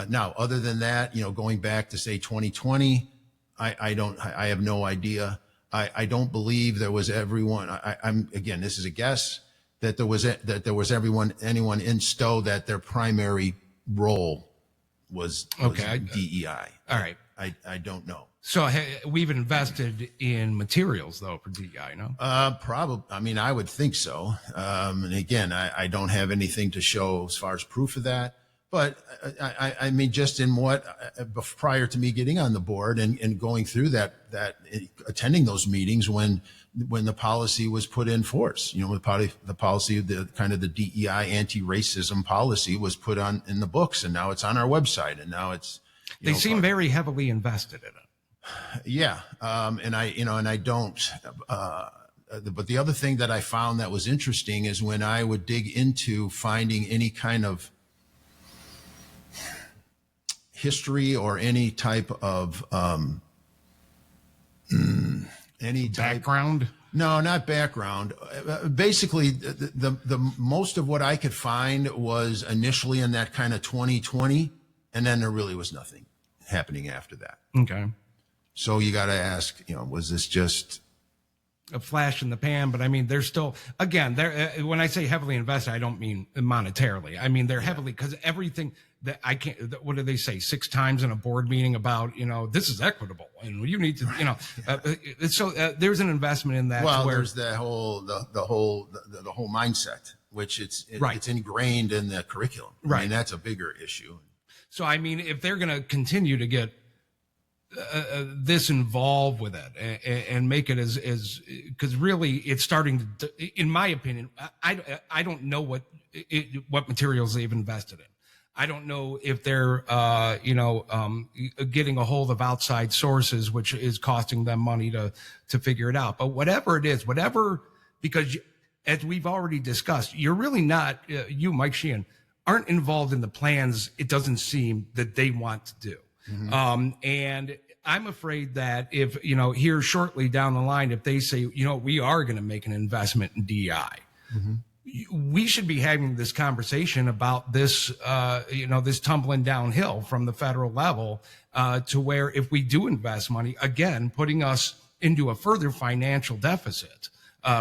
Now, other than that, going back to say 2020, I have no idea. I don't believe there was everyone. I'm again, this is a guess that there was anyone in Stow that their primary role was DEI. All right. I don't know. So we've invested in materials though for DEI, no? Probably. I mean, I would think so. And again, I don't have anything to show as far as proof of that. But I mean, just in prior to me getting on the board and going through that attending those meetings when the policy was put in force, the policy, the kind of the DEI anti-racism policy was put in the books, and now it's on our website, and now it's. They seem very heavily invested in it. Yeah. And I don't, but the other thing that I found that was interesting is when I would dig into finding any kind of history or any type of, background. No, not background. Basically, the most of what I could find was initially in that kind of 2020, and then there really was nothing happening after that. Okay. So you got to ask, was this just a flash in the pan? But I mean, they're still, again, when I say heavily invested, I don't mean monetarily. I mean, they're heavily, because everything that I can't, what do they say 6 times in a board meeting about, this is equitable and you need to, so there's an investment in that. Well, there's the whole mindset, which it's ingrained in the curriculum. Right. I mean, that's a bigger issue. So, I mean, if they're going to continue to get this involved with it and make it as because really it's starting to, in my opinion, I don't know what materials they've invested in. I don't know if they're, getting a hold of outside sources, which is costing them money to figure it out. But whatever it is, because as we've already discussed, you're really not, you, Mike Sheehan, aren't involved in the plans. It doesn't seem that they want to do. Mm-hmm. And I'm afraid that if, here shortly down the line, if they say, we are going to make an investment in DEI, mm-hmm. we should be having this conversation about this, this tumbling downhill from the federal level, to where if we do invest money, again, putting us into a further financial deficit,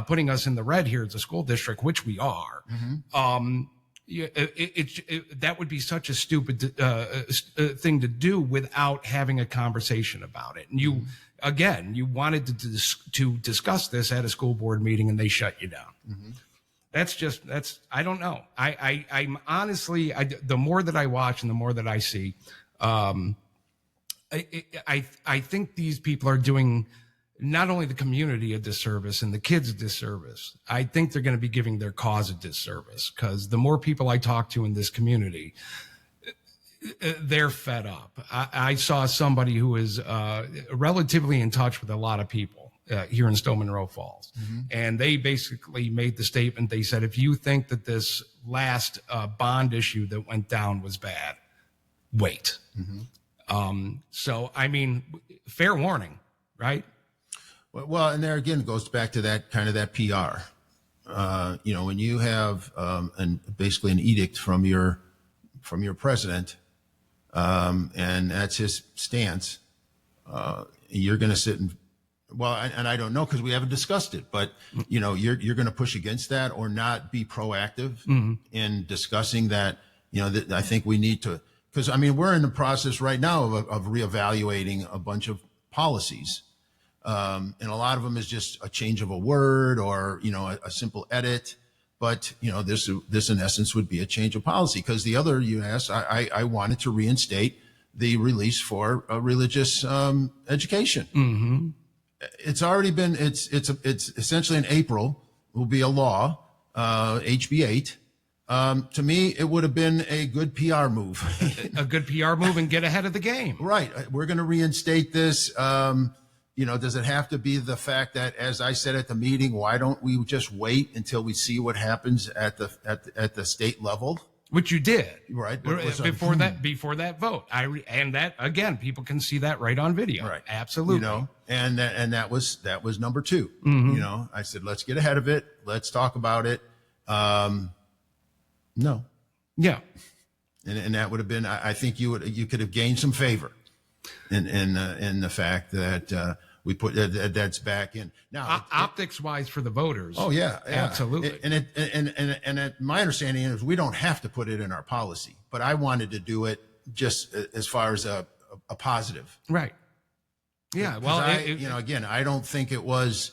putting us in the red here as a school district, which we are, mm-hmm. That would be such a stupid thing to do without having a conversation about it. And you, mm-hmm. again, you wanted to discuss this at a school board meeting and they shut you down. Mm-hmm. I don't know. I'm honestly, the more that I watch and the more that I see, I think these people are doing not only the community a disservice and the kids a disservice. I think they're going to be giving their cause a disservice, because the more people I talk to in this community, they're fed up. I saw somebody who is relatively in touch with a lot of people here in Stow Monroe Falls. Mm-hmm. And they basically made the statement. They said, if you think that this last bond issue that went down was bad, wait. Mm-hmm. So, I mean, fair warning, right? Well, and there again, it goes back to that kind of that PR. When you have basically an edict from your president, and that's his stance, you're going to sit and I don't know, because we haven't discussed it, but you're going to push against that or not be proactive mm-hmm. in discussing that. That I think we need to, because I mean we're in the process right now of reevaluating a bunch of policies. And a lot of them is just a change of a word or, a simple edit. But, this in essence would be a change of policy, because the other you asked, I wanted to reinstate the release for religious education. Mm-hmm. It's already been, it's essentially in April will be a law, HB 8. To me, it would have been a good PR move. A good PR move and get ahead of the game. Right. We're going to reinstate this. Does it have to be the fact that, as I said at the meeting, why don't we just wait until we see what happens at the state level? Which you did, right? Before that vote, and that again, people can see that right on video. Right, absolutely. And that was number 2. Mm-hmm. I said, let's get ahead of it. Let's talk about it. No. Yeah. And that would have been, I think you could have gained some favor. in the fact that we put that's back in now. Optics wise for the voters. Oh yeah, absolutely. My understanding is we don't have to put it in our policy, but I wanted to do it just as far as a positive. Right. Yeah. Well, again, I don't think it was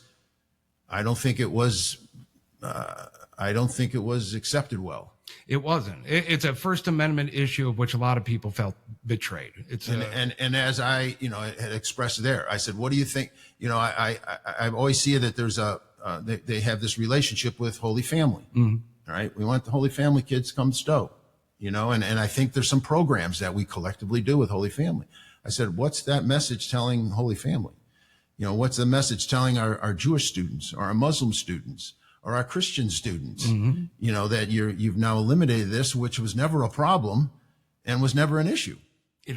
accepted well. It wasn't. It's a First Amendment issue of which a lot of people felt betrayed. It's and as I had expressed there, I said, what do you think? I always see that there's they have this relationship with Holy Family. Mm-hmm. All right, we want the Holy Family kids to come to Stow, and I think there's some programs that we collectively do with Holy Family. I said, what's that message telling Holy Family? What's the message telling our Jewish students or our Muslim students or our Christian students? Mm-hmm. That you've now eliminated this, which was never a problem and was never an issue.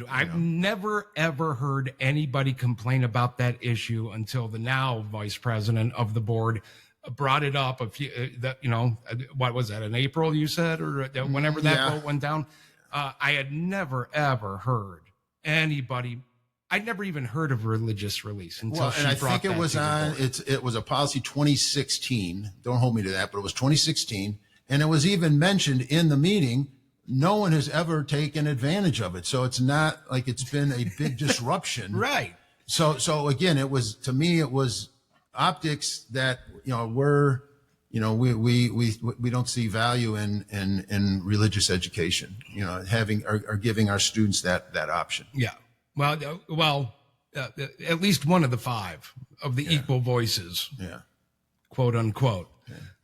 I've never, ever heard anybody complain about that issue until the now vice president of the board brought it up what was that, in April, you said, or whenever that vote went down? I had never, ever heard anybody. I'd never even heard of religious release until she brought that. I think it was it was a policy 2016. Don't hold me to that, but it was 2016. And it was even mentioned in the meeting. No one has ever taken advantage of it. So it's not like it's been a big disruption. Right. So again, it was optics that, we don't see value in religious education, giving our students that option. Yeah. Well, at least one of the five of the equal voices, quote unquote,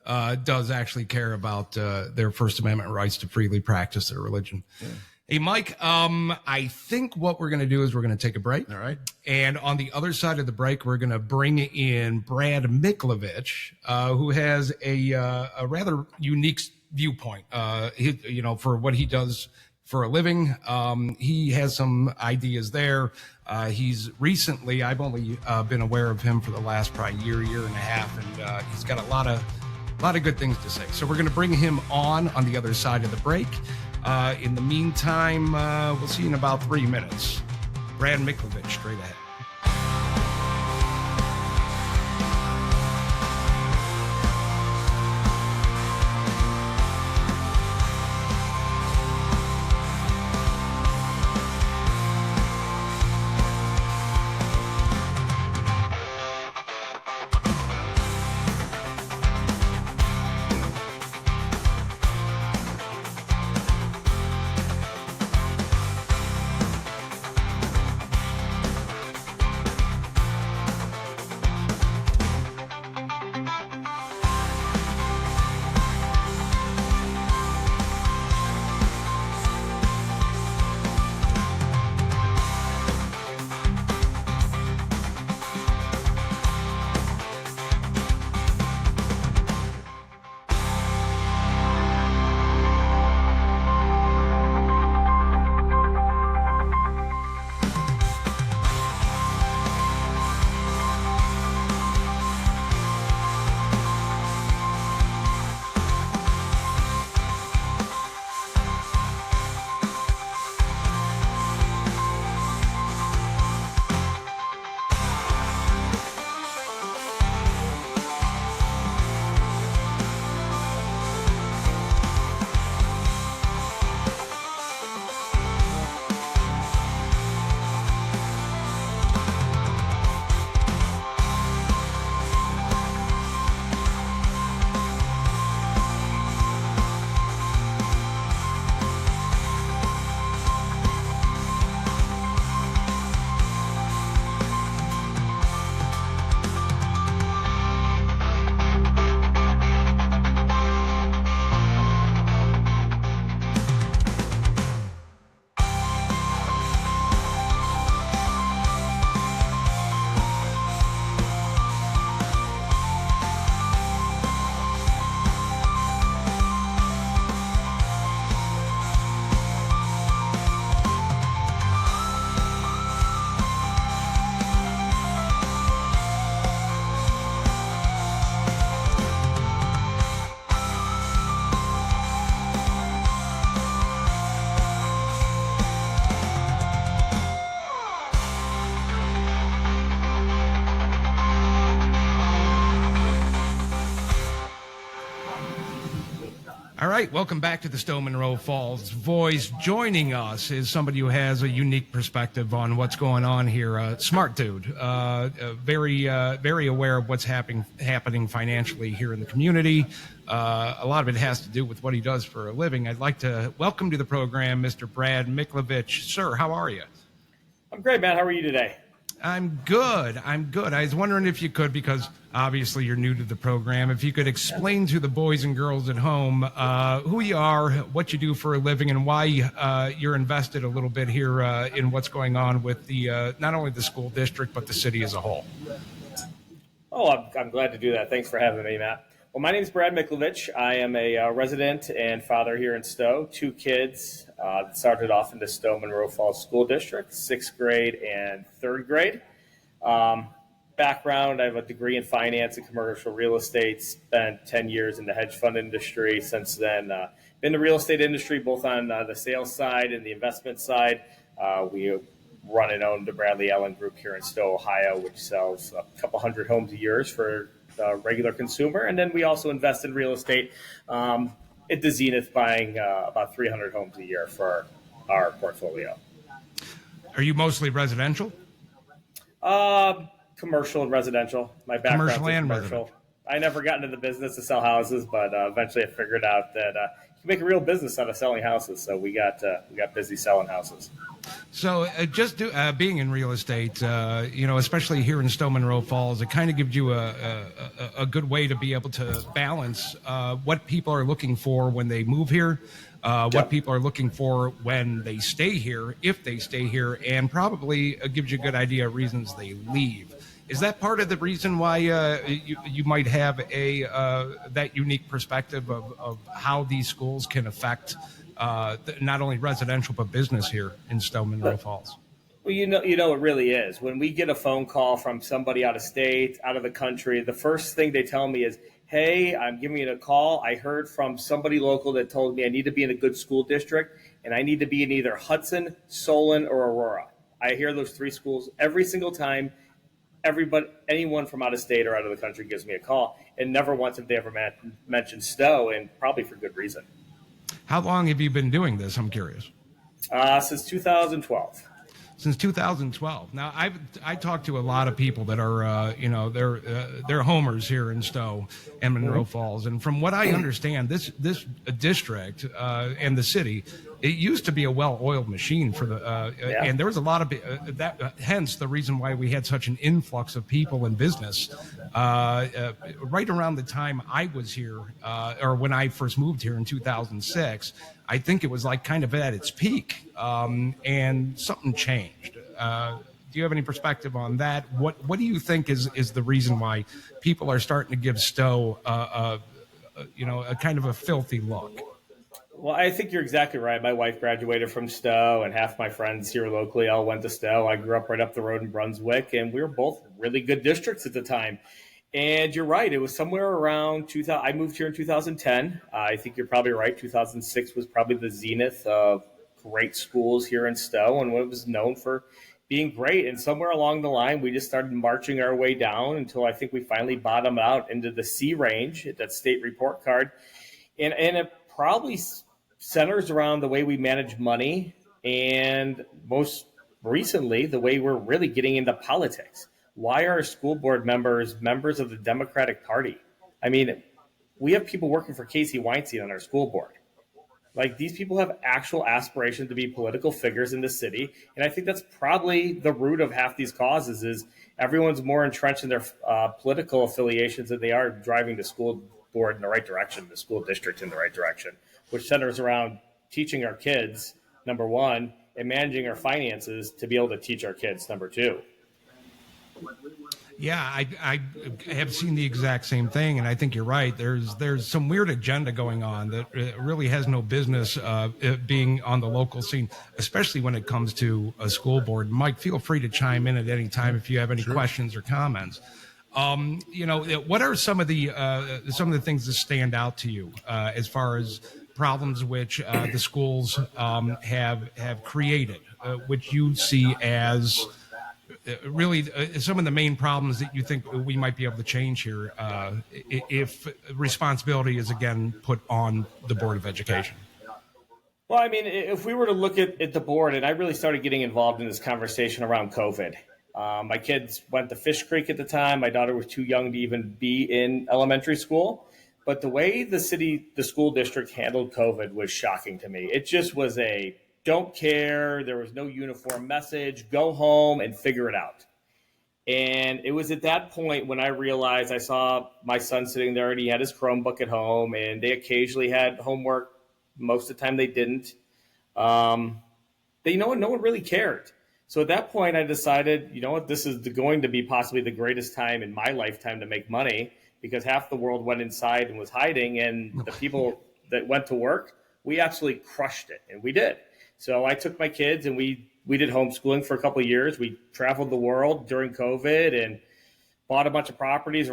does actually care about their First Amendment rights to freely practice their religion. Yeah. Hey, Mike, I think what we're going to do is we're going to take a break. All right. And on the other side of the break, we're going to bring in Brad Miklovich, who has a rather unique viewpoint, for what he does for a living. He has some ideas there. He's recently, I've only been aware of him for the last probably year and a half, and he's got a lot of good things to say. So we're going to bring him on the other side of the break. In the meantime, we'll see you in about 3 minutes. Brad Miklovich, straight ahead. right, welcome back to the Stow Monroe Falls Voice. Joining us is somebody who has a unique perspective on what's going on here. Smart dude, very aware of what's happening financially here in the community. A lot of it has to do with what he does for a living. I'd like to welcome to the program Mr. Brad Miklovich. Sir, how are you? I'm great, man. How are you today? I'm good. I was wondering if you could, because obviously you're new to the program, if you could explain to the boys and girls at home who you are, what you do for a living, and why you're invested a little bit here in what's going on with the not only the school district, but the city as a whole. Oh, I'm glad to do that. Thanks for having me, Matt. Well, my name is Brad Miklovich. I am a resident and father here in Stow. 2 kids. Started off in the Stow Monroe Falls School District, 6th grade and 3rd grade. Background, I have a degree in finance and commercial real estate, spent 10 years in the hedge fund industry. Since then, been in the real estate industry, both on the sales side and the investment side. We run and own the Bradley Allen Group here in Stow, Ohio, which sells a couple hundred homes a year for the regular consumer. And then we also invest in real estate at the zenith, buying about 300 homes a year for our portfolio. Are you mostly residential? Commercial and residential. My background's Commercial and commercial. residential. I never got into the business to sell houses, but eventually I figured out that you can make a real business out of selling houses. So we got busy selling houses. So being in real estate, especially here in Stow Monroe Falls, it kind of gives you a good way to be able to balance what people are looking for when they move here, what people are looking for when they stay here, if they stay here, and probably gives you a good idea of reasons they leave. Is that part of the reason why you might have that unique perspective of how these schools can affect not only residential but business here in Stow Monroe Falls? Well, it really is. When we get a phone call from somebody out of state, out of the country, the first thing they tell me is, "Hey, I'm giving you a call. I heard from somebody local that told me I need to be in a good school district, and I need to be in either Hudson, Solon, or Aurora." I hear those 3 schools every single time. Anyone from out of state or out of the country gives me a call, and never once have they ever mentioned Stow, and probably for good reason. How long have you been doing this? I'm curious. Since 2012. Since 2012. Now, I talked to a lot of people that are, they're homers here in Stow and Monroe Falls, and from what I understand, this district and the city, it used to be a well-oiled machine for and there was a lot of that. Hence, the reason why we had such an influx of people in business right around the time I was here, or when I first moved here in 2006. I think it was like kind of at its peak, and something changed. Do you have any perspective on that? What do you think is the reason why people are starting to give Stow a kind of a filthy look? Well, I think you're exactly right. My wife graduated from Stow, and half my friends here locally all went to Stow. I grew up right up the road in Brunswick, and we were both really good districts at the time. And you're right. It was somewhere around 2000. I moved here in 2010. I think you're probably right. 2006 was probably the zenith of great schools here in Stow, and it was known for being great. And somewhere along the line, we just started marching our way down until I think we finally bottomed out into the C range at that state report card. And it probably centers around the way we manage money, and most recently, the way we're really getting into politics. Why are school board members of the Democratic Party? I mean, we have people working for Casey Weinstein on our school board. Like, these people have actual aspirations to be political figures in the city. And I think that's probably the root of half these causes is everyone's more entrenched in their political affiliations than they are driving the school board in the right direction, the school district in the right direction, which centers around teaching our kids, number one, and managing our finances to be able to teach our kids, number 2. Yeah, I have seen the exact same thing, and I think you're right. There's some weird agenda going on that really has no business being on the local scene, especially when it comes to a school board. Mike, feel free to chime in at any time if you have any questions or comments. What are some of the things that stand out to you as far as problems which the schools have created, which you see as really some of the main problems that you think we might be able to change here if responsibility is again put on the Board of Education? Well, I mean, if we were to look at the board, and I really started getting involved in this conversation around COVID. My kids went to Fish Creek at the time. My daughter was too young to even be in elementary school. But the way the school district handled COVID was shocking to me. It just was a don't care. There was no uniform message. Go home and figure it out. And it was at that point when I realized I saw my son sitting there and he had his Chromebook at home and they occasionally had homework. Most of the time they didn't. No one really cared. So at that point I decided, you know what, this is going to be possibly the greatest time in my lifetime to make money, because half the world went inside and was hiding, and the people that went to work, we absolutely crushed it, and we did. So I took my kids and we did homeschooling for a couple of years. We traveled the world during COVID and bought a bunch of properties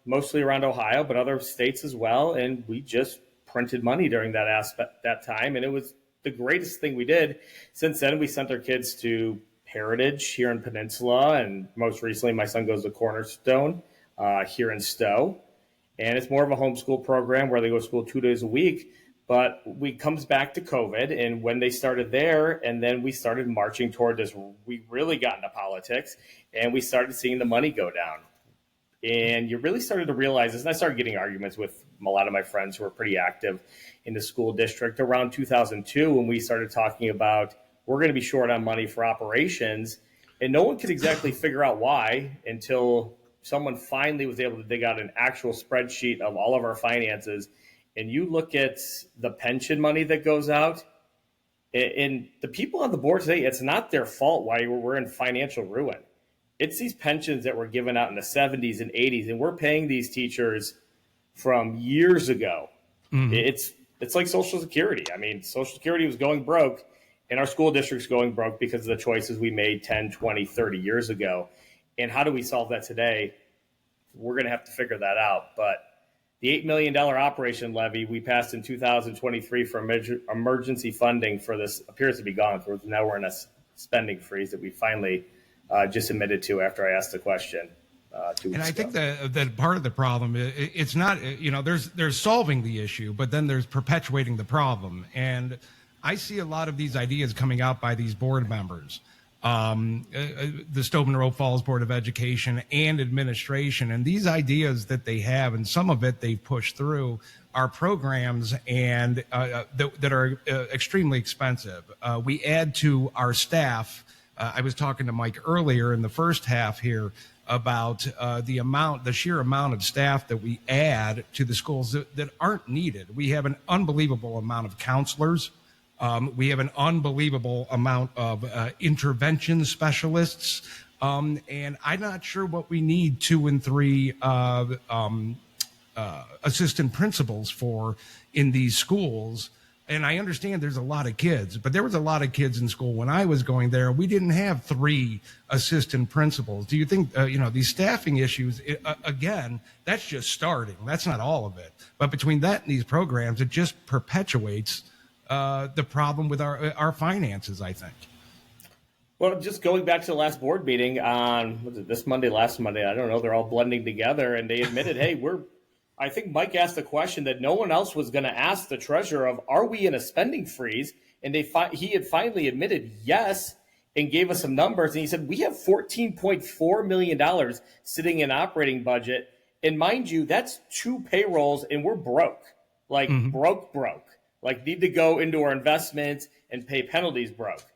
mostly around Ohio, but other states as well. And we just printed money during that time. And it was the greatest thing we did. Since then, we sent our kids to Heritage here in Peninsula. And most recently, my son goes to Cornerstone here in Stow. And it's more of a homeschool program where they go to school 2 days a week. But we comes back to COVID, and when they started there, and then we started marching toward this, we really got into politics, and we started seeing the money go down. And you really started to realize this, and I started getting arguments with a lot of my friends who were pretty active in the school district around 2002, when we started talking about we're going to be short on money for operations, and no one could exactly figure out why until someone finally was able to dig out an actual spreadsheet of all of our finances. And you look at the pension money that goes out, and the people on the board today, it's not their fault why we're in financial ruin. It's these pensions that were given out in the 70s and 80s, and we're paying these teachers from years ago. Mm-hmm. It's like Social Security. I mean, Social Security was going broke, and our school district's going broke because of the choices we made 10, 20, 30 years ago. And how do we solve that today? We're going to have to figure that out. But the $8 million operation levy we passed in 2023 for emergency funding for this appears to be gone. Now we're in a spending freeze that we finally just admitted to after I asked the question. And I think that part of the problem, it's not, there's solving the issue, but then there's perpetuating the problem. And I see a lot of these ideas coming out by these board members. The Stow Monroe Falls Board of Education and administration, and these ideas that they have, and some of it they've pushed through, are programs and that are extremely expensive. We add to our staff. I was talking to Mike earlier in the first half here about the sheer amount of staff that we add to the schools that aren't needed. We have an unbelievable amount of counselors. We have an unbelievable amount of intervention specialists, and I'm not sure what we need 2 and 3 assistant principals for in these schools. And I understand there's a lot of kids, but there was a lot of kids in school when I was going there. We didn't have 3 assistant principals. Do you think, these staffing issues, again, that's just starting. That's not all of it. But between that and these programs, it just perpetuates the problem with our finances, I think. Well, just going back to the last board meeting on last Monday, I don't know, they're all blending together, and they admitted, hey, I think Mike asked a question that no one else was going to ask the treasurer of, are we in a spending freeze? And he had finally admitted yes, and gave us some numbers. And he said, we have $14.4 million sitting in operating budget. And mind you, that's 2 payrolls, and we're broke, broke. Like, need to go into our investments and pay penalties broke.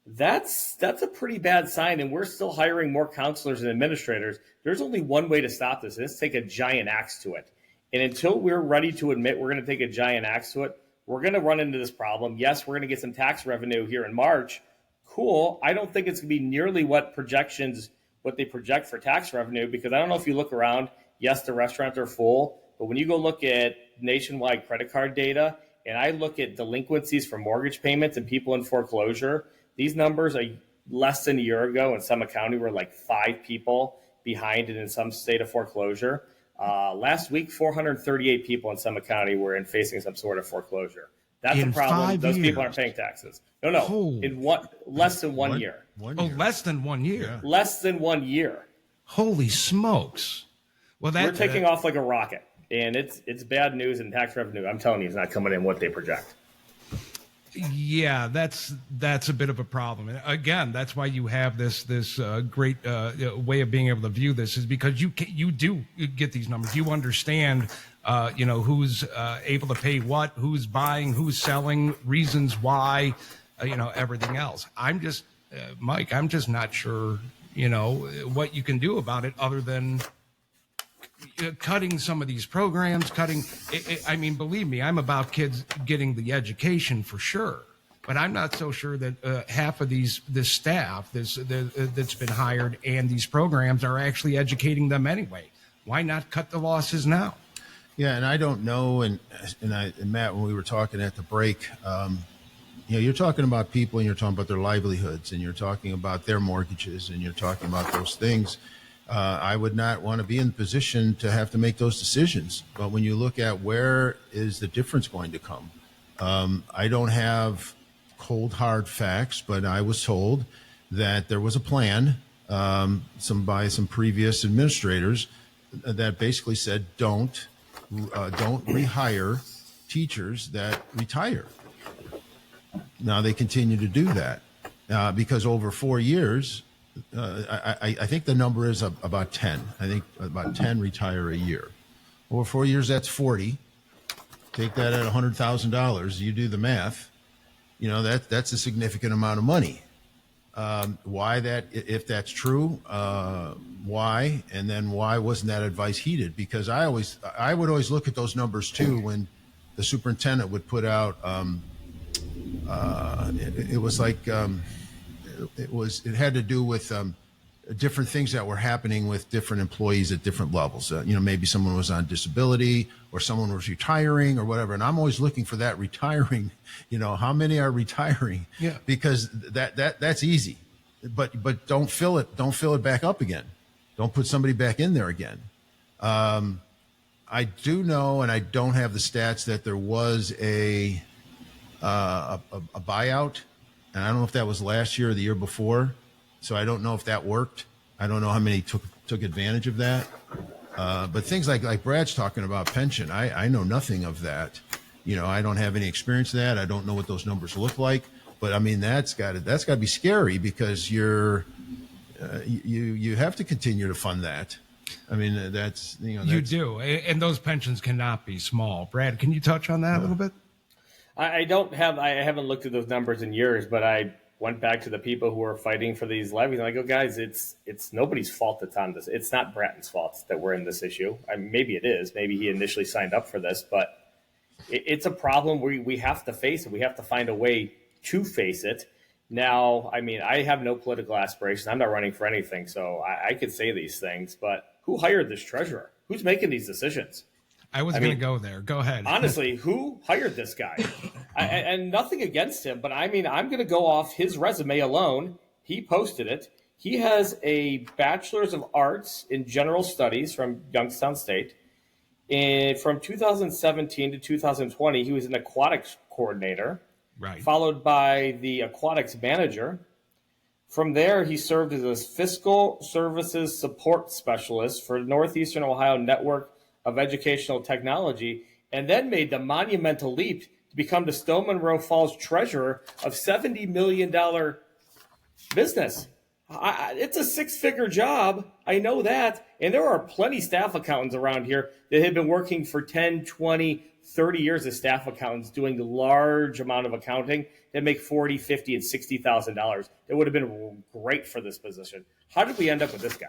That's a pretty bad sign, and we're still hiring more counselors and administrators. There's only one way to stop this, and it's take a giant axe to it. And until we're ready to admit we're going to take a giant axe to it, we're going to run into this problem. Yes, we're going to get some tax revenue here in March. Cool. I don't think it's going to be nearly what they project for tax revenue, because I don't know if you look around, yes, the restaurants are full, but when you go look at nationwide credit card data, and I look at delinquencies for mortgage payments and people in foreclosure, these numbers are less than a year ago in Summit County were like 5 people behind and in some state of foreclosure. Last week, 438 people in Summit County were facing some sort of foreclosure. That's a problem. Those people aren't paying taxes. No, in less than 1 year. 1 Oh, year. less than 1 year. Yeah. Less than 1 year. Holy smokes. Well, We're taking off like a rocket, and it's bad news, and tax revenue, I'm telling you, is not coming in what they project. Yeah, that's a bit of a problem. And again, that's why you have this great way of being able to view this, is because you do get these numbers. You understand, who's able to pay what, who's buying, who's selling, reasons why, everything else. I'm just, Mike, I'm just not sure, what you can do about it other than cutting some of these programs, I mean, believe me, I'm about kids getting the education for sure, but I'm not so sure that half of this staff that's been hired and these programs are actually educating them anyway. Why not cut the losses now? Yeah, and I don't know, and Matt, when we were talking at the break, you're talking about people, and you're talking about their livelihoods, and you're talking about their mortgages, and you're talking about those things. I would not want to be in the position to have to make those decisions. But when you look at where is the difference going to come, I don't have cold, hard facts, but I was told that there was a plan by some previous administrators that basically said don't rehire teachers that retire. Now they continue to do that because over 4 years, I think the number is about 10. I think about 10 retire a year. Over 4 years, that's 40. Take that at $100,000. You do the math. That's a significant amount of money. Why that? If that's true, why? And then why wasn't that advice heeded? Because I would always look at those numbers too when the superintendent would put out. It was like. It had to do with different things that were happening with different employees at different levels. Maybe someone was on disability or someone was retiring or whatever. And I'm always looking for that retiring. How many are retiring? Yeah. Because that's easy, but don't fill it. Don't fill it back up again. Don't put somebody back in there again. I do know, and I don't have the stats, that there was a buyout. And I don't know if that was last year or the year before, so I don't know if that worked. I don't know how many took advantage of that. But things like Brad's talking about pension, I know nothing of that. I don't have any experience in that. I don't know what those numbers look like. But I mean, that's got to be scary because you have to continue to fund that. I mean, that's. You do, and those pensions cannot be small. Brad, can you touch on that a little bit? I haven't looked at those numbers in years, but I went back to the people who are fighting for these levies, and I go, guys, it's nobody's fault that's on this. It's not Bratton's fault that we're in this issue. Maybe it is. Maybe he initially signed up for this, but it's a problem we have to face it. We have to find a way to face it. Now, I mean, I have no political aspirations. I'm not running for anything, so I could say these things, but who hired this treasurer? Who's making these decisions? I was going to go there. Go ahead. Honestly, who hired this guy? And nothing against him, but I mean, I'm going to go off his resume alone. He posted it. He has a Bachelor's of Arts in General Studies from Youngstown State. And from 2017 to 2020, he was an aquatics coordinator, right, followed by the aquatics manager. From there, he served as a fiscal services support specialist for Northeastern Ohio Network of Educational Technology, and then made the monumental leap to become the Stow Monroe Falls treasurer of $70 million business. It's a six-figure job. I know that. And there are plenty staff accountants around here that have been working for 10, 20, 30 years as staff accountants doing a large amount of accounting that make $40,000, $50,000, and $60,000. It would have been great for this position. How did we end up with this guy?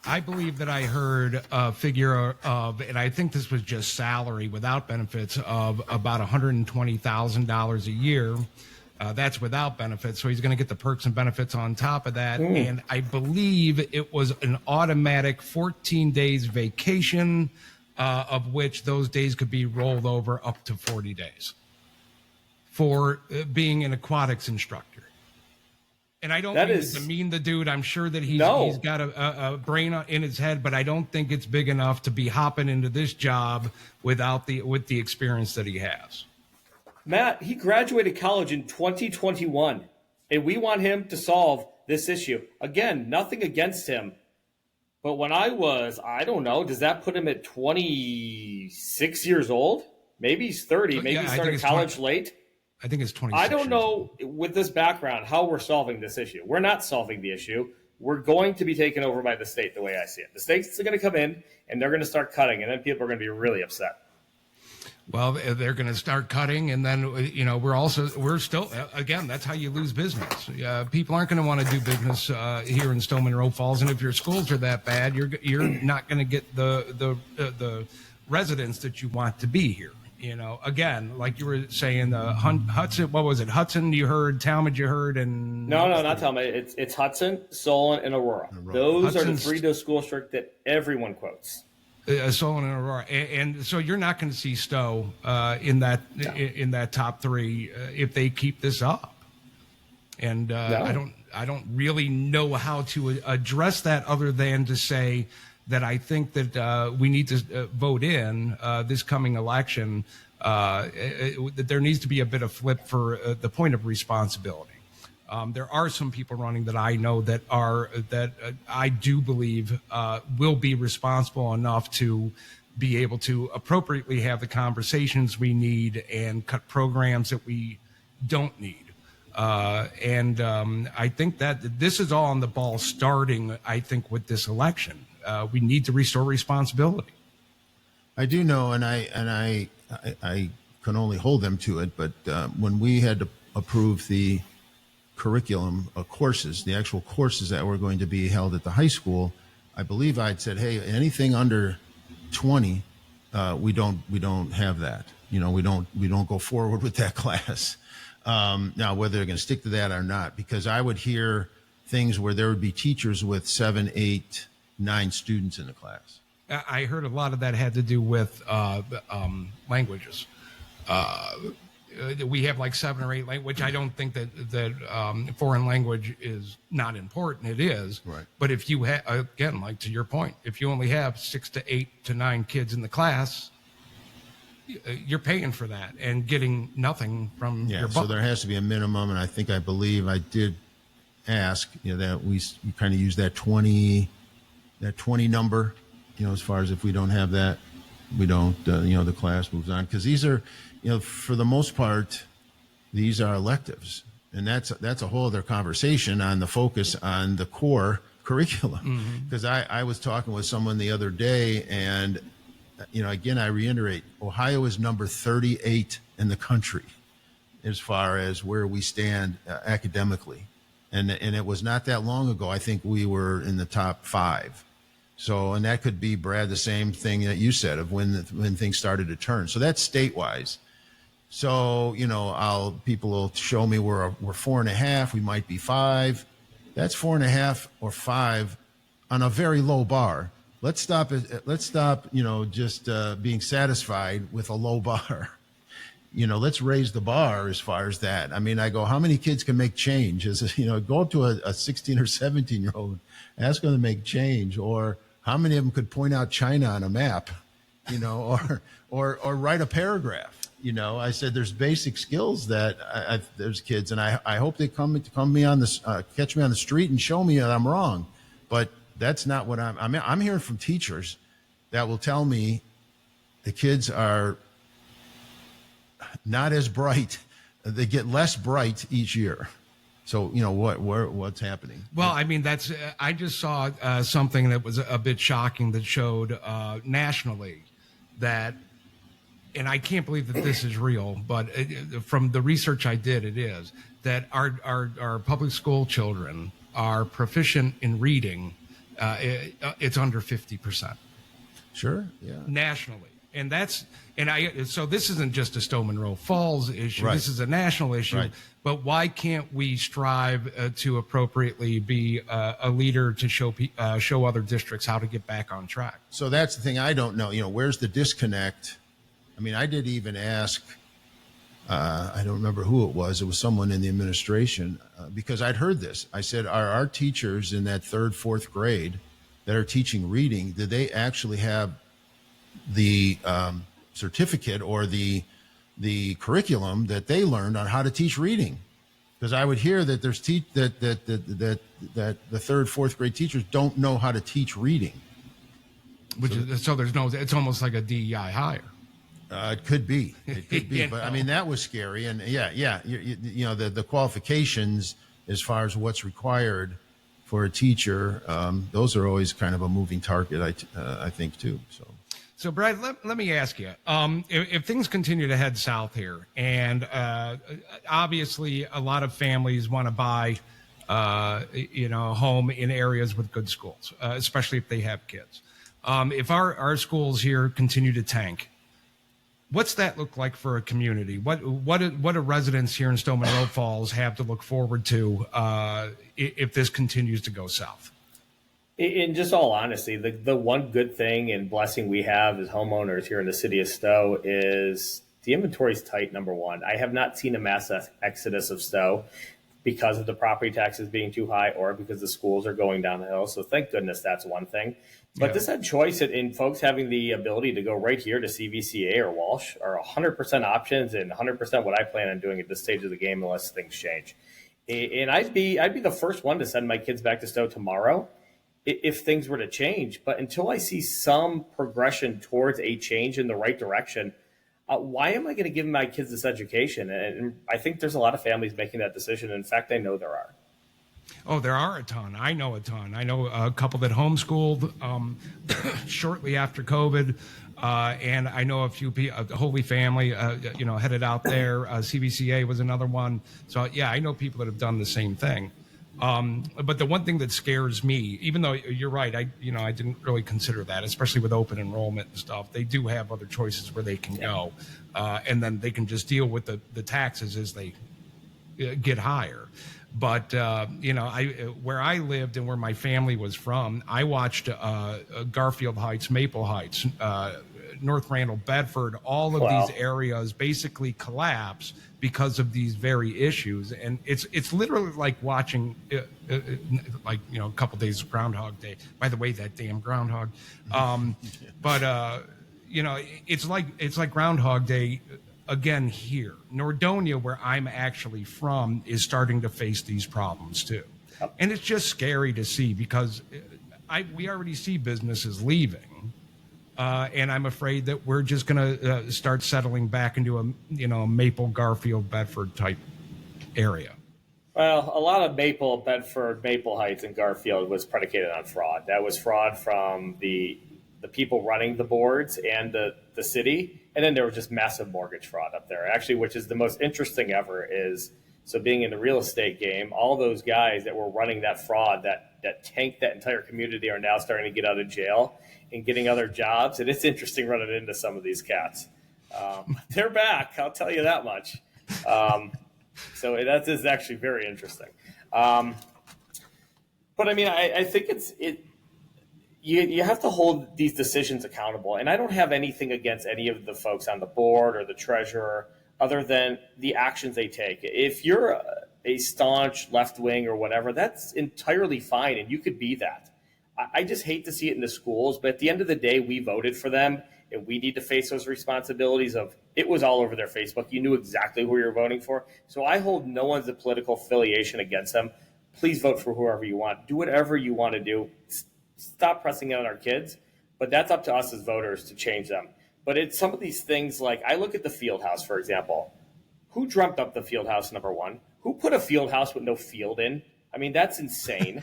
I believe that I heard a figure of, and I think this was just salary without benefits, of about $120,000 a year. That's without benefits. So he's going to get the perks and benefits on top of that. And I believe it was an automatic 14 days vacation, of which those days could be rolled over up to 40 days for being an aquatics instructor. And I don't mean to demean the dude. I'm sure that he's got a brain in his head, but I don't think it's big enough to be hopping into this job with the experience that he has. Matt, he graduated college in 2021, and we want him to solve this issue. Again, nothing against him. But when I don't know, does that put him at 26 years old? Maybe he's 30. Maybe he started college late. I think it's 26. I don't know with this background how we're solving this issue. We're not solving the issue. We're going to be taken over by the state the way I see it. The states are going to come in and they're going to start cutting, and then people are going to be really upset. Well, they're going to start cutting, and then, we're still, again, that's how you lose business. People aren't going to want to do business here in Stow Monroe Falls, and if your schools are that bad, you're not going to get the residents that you want to be here. Again, like you were saying, Hudson, what was it? Hudson, you heard, Talmadge, you heard, and no, not Talmadge. It's Hudson, Solon, and Aurora. Those are the three school districts that everyone quotes. Solon and Aurora, and so you're not going to see Stow in that top three if they keep this up. And no. I don't really know how to address that other than to say that I think that we need to vote in this coming election. That there needs to be a bit of flip for the point of responsibility. There are some people running that I know that I do believe will be responsible enough to be able to appropriately have the conversations we need and cut programs that we don't need. I think that this is all on the ball starting, I think, with this election. We need to restore responsibility. I do know, and I can only hold them to it, but when we had to approve the curriculum courses, the actual courses that were going to be held at the high school, I believe I'd said, hey, anything under 20, we don't have that. We don't go forward with that class. Now, whether they're going to stick to that or not, because I would hear things where there would be teachers with 7, 8, 9 students in the class. I heard a lot of that had to do with languages. We have like 7 or 8 languages, which I don't think that foreign language is not important. It is. Right. But if you have, again, like to your point, if you only have 6 to 8 to 9 kids in the class, you're paying for that and getting nothing from your so there has to be a minimum, and I believe I did ask that we kind of use that 20 number, as far as if we don't have that, we don't the class moves on, because these are for the most part these are electives, and that's a whole other conversation on the focus on the core curriculum, because I was talking with someone the other day, and again, I reiterate, Ohio is number 38 in the country as far as where we stand academically. And it was not that long ago. I think we were in the top 5. So, and that could be, Brad, the same thing that you said of when things started to turn. So that's state-wise. So, people will show me we're 4.5, we might be 5. That's 4.5 or 5 on a very low bar. Let's stop just being satisfied with a low bar. Let's raise the bar as far as that. I mean, I go, how many kids can make change? Go up to a 16 or 17-year-old, ask them to make change, or how many of them could point out China on a map, or write a paragraph. I said there's basic skills that there's kids, and I hope they come me on this, catch me on the street and show me that I'm wrong, but that's not what I'm hearing from teachers that will tell me the kids are not as bright. They get less bright each year. So, what's happening? Well, I mean, I just saw something that was a bit shocking that showed nationally that, and I can't believe that this is real, but from the research I did, it is that our public school children are proficient in reading. It's under 50%. Sure. Yeah. Nationally. So this isn't just a Stow Monroe Falls issue. Right. This is a national issue. Right. But why can't we strive to appropriately be a leader to show other districts how to get back on track? So that's the thing I don't know. Where's the disconnect? I mean, I did even ask, I don't remember who it was. It was someone in the administration, because I'd heard this. I said, are our teachers in that 3rd, 4th grade that are teaching reading, do they actually have the certificate or the curriculum that they learned on how to teach reading? Because I would hear that there's that the third, fourth grade teachers don't know how to teach reading. It's almost like a DEI hire. It could be, but I mean, that was scary. And you know, the qualifications as far as what's required for a teacher, those are always kind of a moving target, I think too. So Brad, let me ask you, if things continue to head south here, and obviously a lot of families want to buy, a home in areas with good schools, especially if they have kids. If our schools here continue to tank, what's that look like for a community? What do residents here in Stow Monroe Falls have to look forward to if this continues to go south? In just all honesty, the one good thing and blessing we have as homeowners here in the city of Stow is the inventory is tight, number one. I have not seen a mass exodus of Stow because of the property taxes being too high or because the schools are going down the hill. So thank goodness that's one thing. But this had choice in folks having the ability to go right here to CVCA or Walsh are 100% options and 100% what I plan on doing at this stage of the game unless things change. And I'd be the first one to send my kids back to Stow tomorrow if things were to change. But until I see some progression towards a change in the right direction, why am I going to give my kids this education? And I think there's a lot of families making that decision. In fact, I know there are. Oh, there are a ton. I know a ton. I know a couple that homeschooled shortly after COVID. And I know a few people, Holy Family, headed out there. CVCA was another one. So, yeah, I know people that have done the same thing. But the one thing that scares me, even though you're right, I didn't really consider that, especially with open enrollment and stuff. They do have other choices where they can go, and then they can just deal with the taxes as they get higher. But where I lived and where my family was from, I watched Garfield Heights, Maple Heights, North Randall, Bedford, all of these areas basically collapse because of these very issues. And it's literally like watching a couple days of Groundhog Day. By the way, that damn groundhog. It's like Groundhog Day again here. Nordonia, where I'm actually from, is starting to face these problems too. And it's just scary to see because we already see businesses leaving. And I'm afraid that we're just going to start settling back into a Maple, Garfield, Bedford type area. Well, a lot of Maple, Bedford, Maple Heights, and Garfield was predicated on fraud. That was fraud from the people running the boards and the city. And then there was just massive mortgage fraud up there. Actually, which is the most interesting ever is, so being in the real estate game, all those guys that were running that fraud that tanked that entire community are now starting to get out of jail and getting other jobs. And it's interesting running into some of these cats. They're back, I'll tell you that much. So that is actually very interesting. But I mean, I think you have to hold these decisions accountable. And I don't have anything against any of the folks on the board or the treasurer other than the actions they take. If you're a staunch left wing or whatever, that's entirely fine. And you could be that. I just hate to see it in the schools. But at the end of the day, we voted for them. And we need to face those responsibilities of it was all over their Facebook. You knew exactly who you were voting for. So I hold no one's political affiliation against them. Please vote for whoever you want. Do whatever you want to do. Stop pressing it on our kids, but that's up to us as voters to change them. But it's some of these things, like I look at the field house, for example. Who dreamt up the field house, number one? Who put a field house with no field in? I mean, that's insane.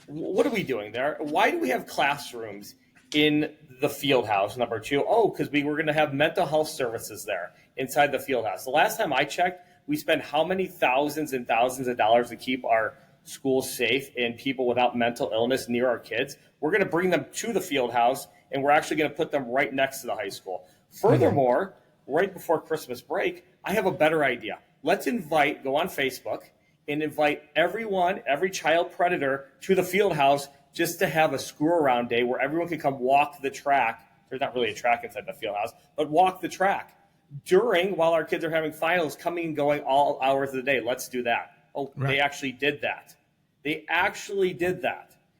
What are we doing there? Why do we have classrooms in the field house, number two? Oh, because we were going to have mental health services there inside the field house. The last time I checked, we spent how many thousands and thousands of dollars to keep our schools safe and people without mental illness near our kids. We're going to bring them to the field house, and we're actually going to put them right next to the high school. Furthermore, right before Christmas break, I have a better idea. Let's go on Facebook and invite everyone, every child predator to the field house just to have a screw around day where everyone can come walk the track. There's not really a track inside the field house, but walk the track while our kids are having finals, coming and going all hours of the day. Let's do that. Oh, right. They actually did that.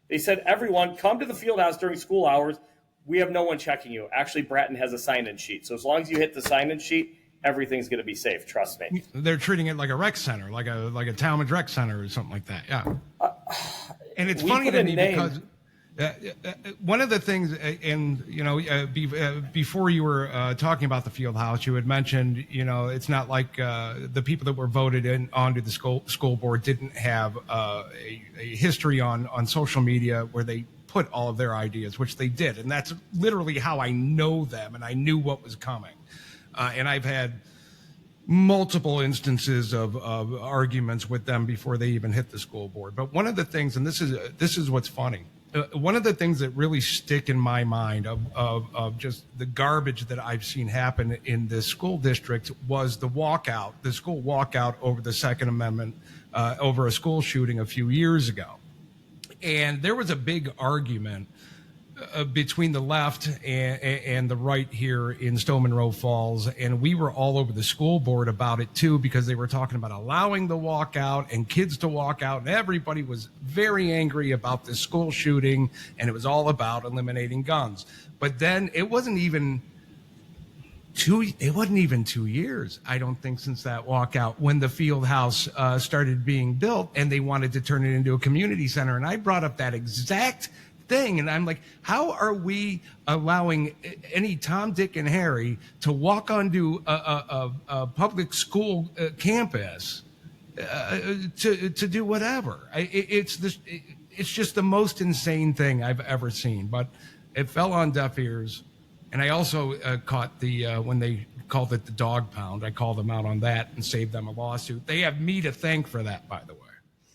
They said, everyone, come to the field house during school hours. We have no one checking you. Actually, Bratton has a sign-in sheet. So as long as you hit the sign-in sheet, everything's going to be safe. Trust me. They're treating it like a rec center, like a Talmadge rec center or something like that. Yeah. And it's funny to me because one of the things, before you were talking about the field house, you had mentioned, it's not like the people that were voted in onto the school board didn't have a history on social media where they put all of their ideas, which they did. And that's literally how I know them, and I knew what was coming. And I've had multiple instances of arguments with them before they even hit the school board. But one of the things, and this is what's funny, one of the things that really stick in my mind of just the garbage that I've seen happen in this school district was the school walkout over the Second Amendment, over a school shooting a few years ago. And there was a big argument between the left and the right here in Stow Monroe Falls, and we were all over the school board about it too, because they were talking about allowing the walkout and kids to walk out, and everybody was very angry about this school shooting, and it was all about eliminating guns. But then it wasn't even 2 years, I don't think, since that walkout when the field house started being built and they wanted to turn it into a community center. And I brought up that exact thing, and I'm like, how are we allowing any Tom, Dick, and Harry to walk onto a public school campus to do whatever? It's just the most insane thing I've ever seen. But it fell on deaf ears. And I also caught when they called it the dog pound. I called them out on that and saved them a lawsuit. They have me to thank for that, by the way.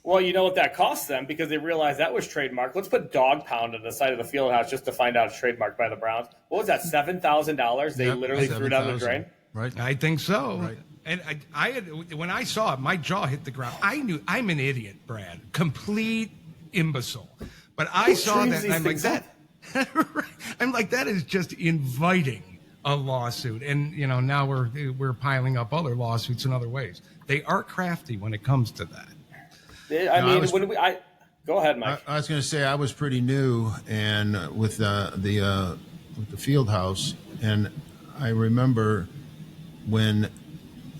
Well, you know what that cost them, because they realized that was trademarked. Let's put dog pound on the side of the field house just to find out it's trademarked by the Browns. What was that, $7,000 they literally threw down the drain? Right. I think so. Right. And I had, when I saw it, my jaw hit the ground. I knew I'm an idiot, Brad, complete imbecile. But I saw that, and I'm like, I'm like, that is just inviting a lawsuit. And now we're piling up other lawsuits in other ways. They are crafty when it comes to that. Go ahead, Mike. I was going to say I was pretty new and with the field house, and I remember when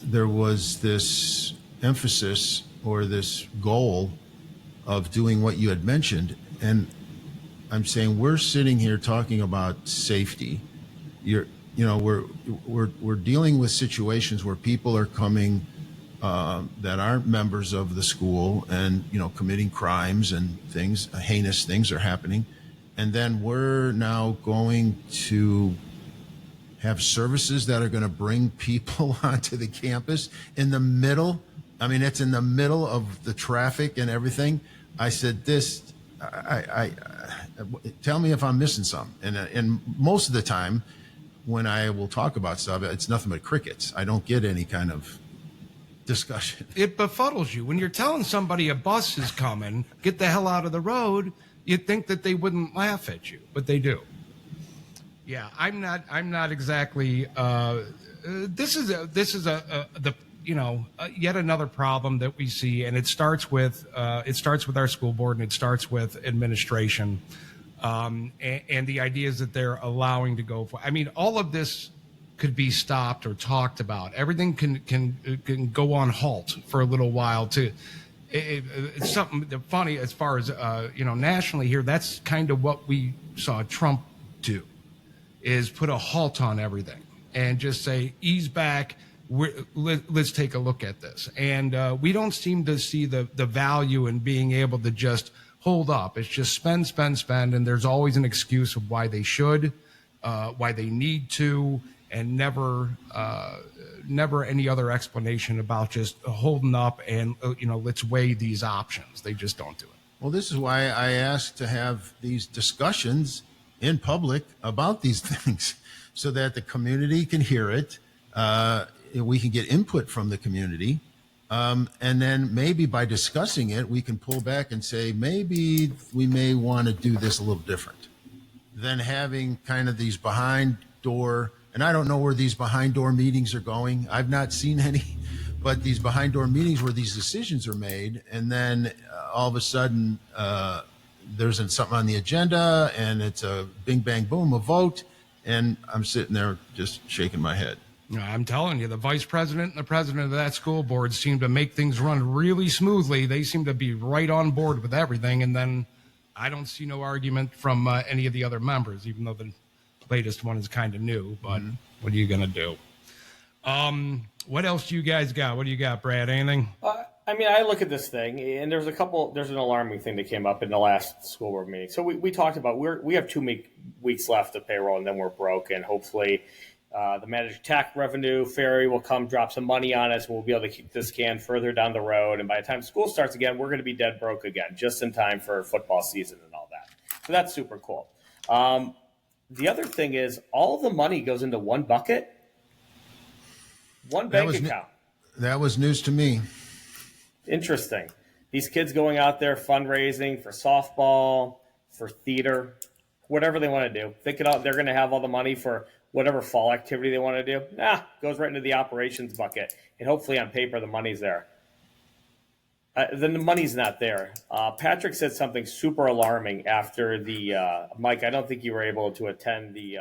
there was this emphasis or this goal of doing what you had mentioned, and I'm saying we're sitting here talking about safety. We're dealing with situations where people are coming that aren't members of the school and committing crimes and things, heinous things are happening, and then we're now going to have services that are going to bring people onto the campus in the middle. I mean, it's in the middle of the traffic and everything. I said this. I tell me if I'm missing something. And most of the time, when I will talk about stuff, it's nothing but crickets. I don't get any kind of discussion. It befuddles you when you're telling somebody a bus is coming, get the hell out of the road. You'd think that they wouldn't laugh at you, but they do. Yeah, I'm not exactly. This is yet another problem that we see, and it starts with our school board, and it starts with administration, and the ideas that they're allowing to go for. I mean, all of this could be stopped or talked about. Everything can go on halt for a little while. It's something funny as far as nationally here. That's kind of what we saw Trump do, is put a halt on everything and just say, ease back. Let's take a look at this. And we don't seem to see the value in being able to just hold up. It's just spend, and there's always an excuse of why they should, why they need to, and never any other explanation about just holding up and let's weigh these options. They just don't do it. Well, this is why I asked to have these discussions in public about these things, so that the community can hear it. We can get input from the community. And then maybe by discussing it, we can pull back and say, maybe we may want to do this a little different than having kind of these behind door. And I don't know where these behind door meetings are going. I've not seen any, but these behind door meetings where these decisions are made. And then all of a sudden there's something on the agenda and it's a bing, bang, boom, a vote. And I'm sitting there just shaking my head. I'm telling you, the vice president and the president of that school board seem to make things run really smoothly. They seem to be right on board with everything. And then I don't see no argument from any of the other members, even though the latest one is kind of new. But what are you going to do? What else do you guys got? What do you got, Brad? Anything? I mean, I look at this thing, and there's an alarming thing that came up in the last school board meeting. So we talked about we have 2 weeks left of payroll, and then we're broke, and hopefully the managed tax revenue ferry will come drop some money on us, and we'll be able to kick this can further down the road. And by the time school starts again, we're going to be dead broke again, just in time for football season and all that. So that's super cool. The other thing is all the money goes into one bucket, one bank account. That was news to me. Interesting. These kids going out there fundraising for softball, for theater, whatever they want to do. They're going to have all the money for whatever fall activity they want to do. Goes right into the operations bucket. And hopefully on paper, the money's there. Then the money's not there. Patrick said something super alarming after the Mike, I don't think you were able to attend the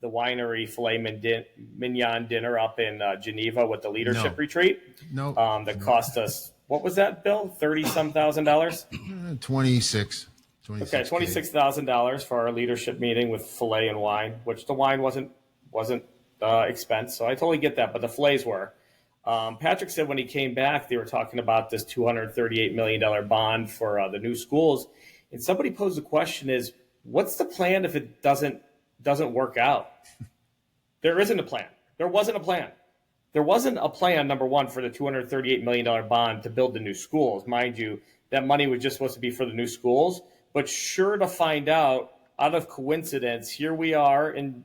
winery filet mignon dinner up in Geneva with the leadership retreat. No. That cost us, what was that, Bill? $30-some thousand? 26. Okay, $26,000 for our leadership meeting with filet and wine, which the wine wasn't expense, so I totally get that, but the fillets were. Patrick said when he came back, they were talking about this $238 million bond for the new schools, and somebody posed the question is, what's the plan if it doesn't work out? There isn't a plan. There wasn't a plan. There wasn't a plan, number one, for the $238 million bond to build the new schools. Mind you, that money was just supposed to be for the new schools. But sure to find out of coincidence, here we are in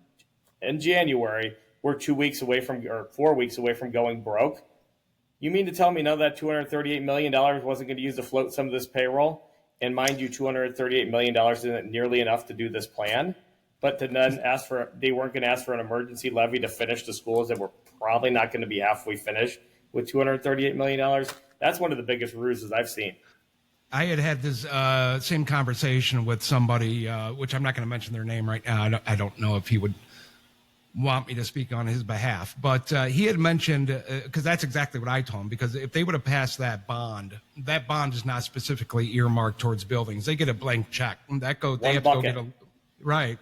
January. We're 4 weeks away from going broke. You mean to tell me now that $238 million wasn't going to use to float some of this payroll? And mind you, $238 million isn't nearly enough to do this plan. But to then they weren't going to ask for an emergency levy to finish the schools that were probably not going to be halfway finished with $238 million. That's one of the biggest ruses I've seen. I had this same conversation with somebody, which I'm not going to mention their name right now. I don't know if he would want me to speak on his behalf, but he had mentioned, because that's exactly what I told him, because if they would have passed that bond is not specifically earmarked towards buildings. They get a blank check. They have to go get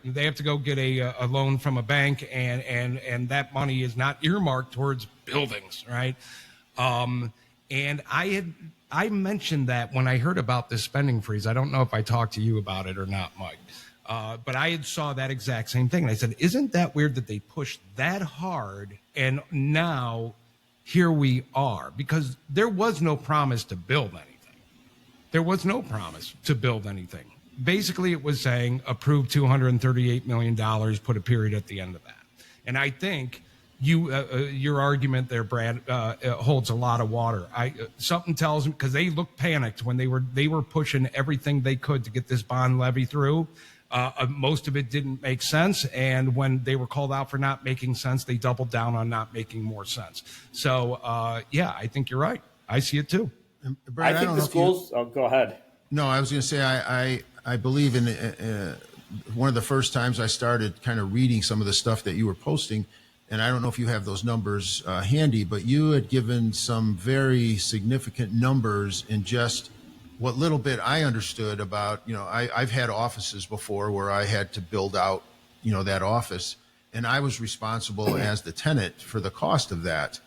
They have to go get a loan from a bank, and that money is not earmarked towards buildings, right? And I mentioned that when I heard about this spending freeze. I don't know if I talked to you about it or not, Mike. But I had saw that exact same thing. And I said, isn't that weird that they pushed that hard and now here we are? Because there was no promise to build anything. There was no promise to build anything. Basically, it was saying approve $238 million, put a period at the end of that. And I think your argument there, Brad, holds a lot of water. Something tells me, because they looked panicked when they were pushing everything they could to get this bond levy through. Most of it didn't make sense, and when they were called out for not making sense, they doubled down on not making more sense. So, I think you're right. I see it too. Brad, I think the schools. Go ahead. No, I was going to say I believe in one of the first times I started kind of reading some of the stuff that you were posting. And I don't know if you have those numbers handy, but you had given some very significant numbers in just what little bit I understood about, I've had offices before where I had to build out, that office, and I was responsible as the tenant for the cost of that.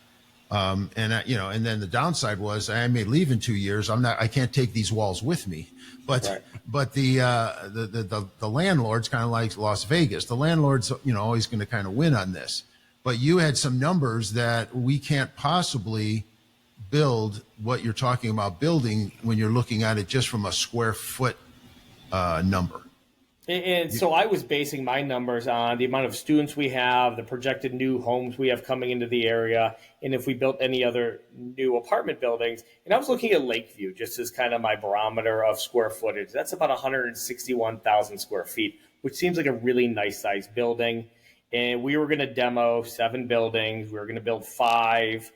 And then the downside was I may leave in 2 years. I can't take these walls with me. But right. But the landlord's kind of like Las Vegas. The landlord's always going to kind of win on this. But you had some numbers that we can't possibly build what you're talking about building when you're looking at it just from a square foot number. And so I was basing my numbers on the amount of students we have, the projected new homes we have coming into the area, and if we built any other new apartment buildings. And I was looking at Lakeview just as kind of my barometer of square footage. That's about 161,000 square feet, which seems like a really nice size building. And we were going to demo 7 buildings. We were going to build 5,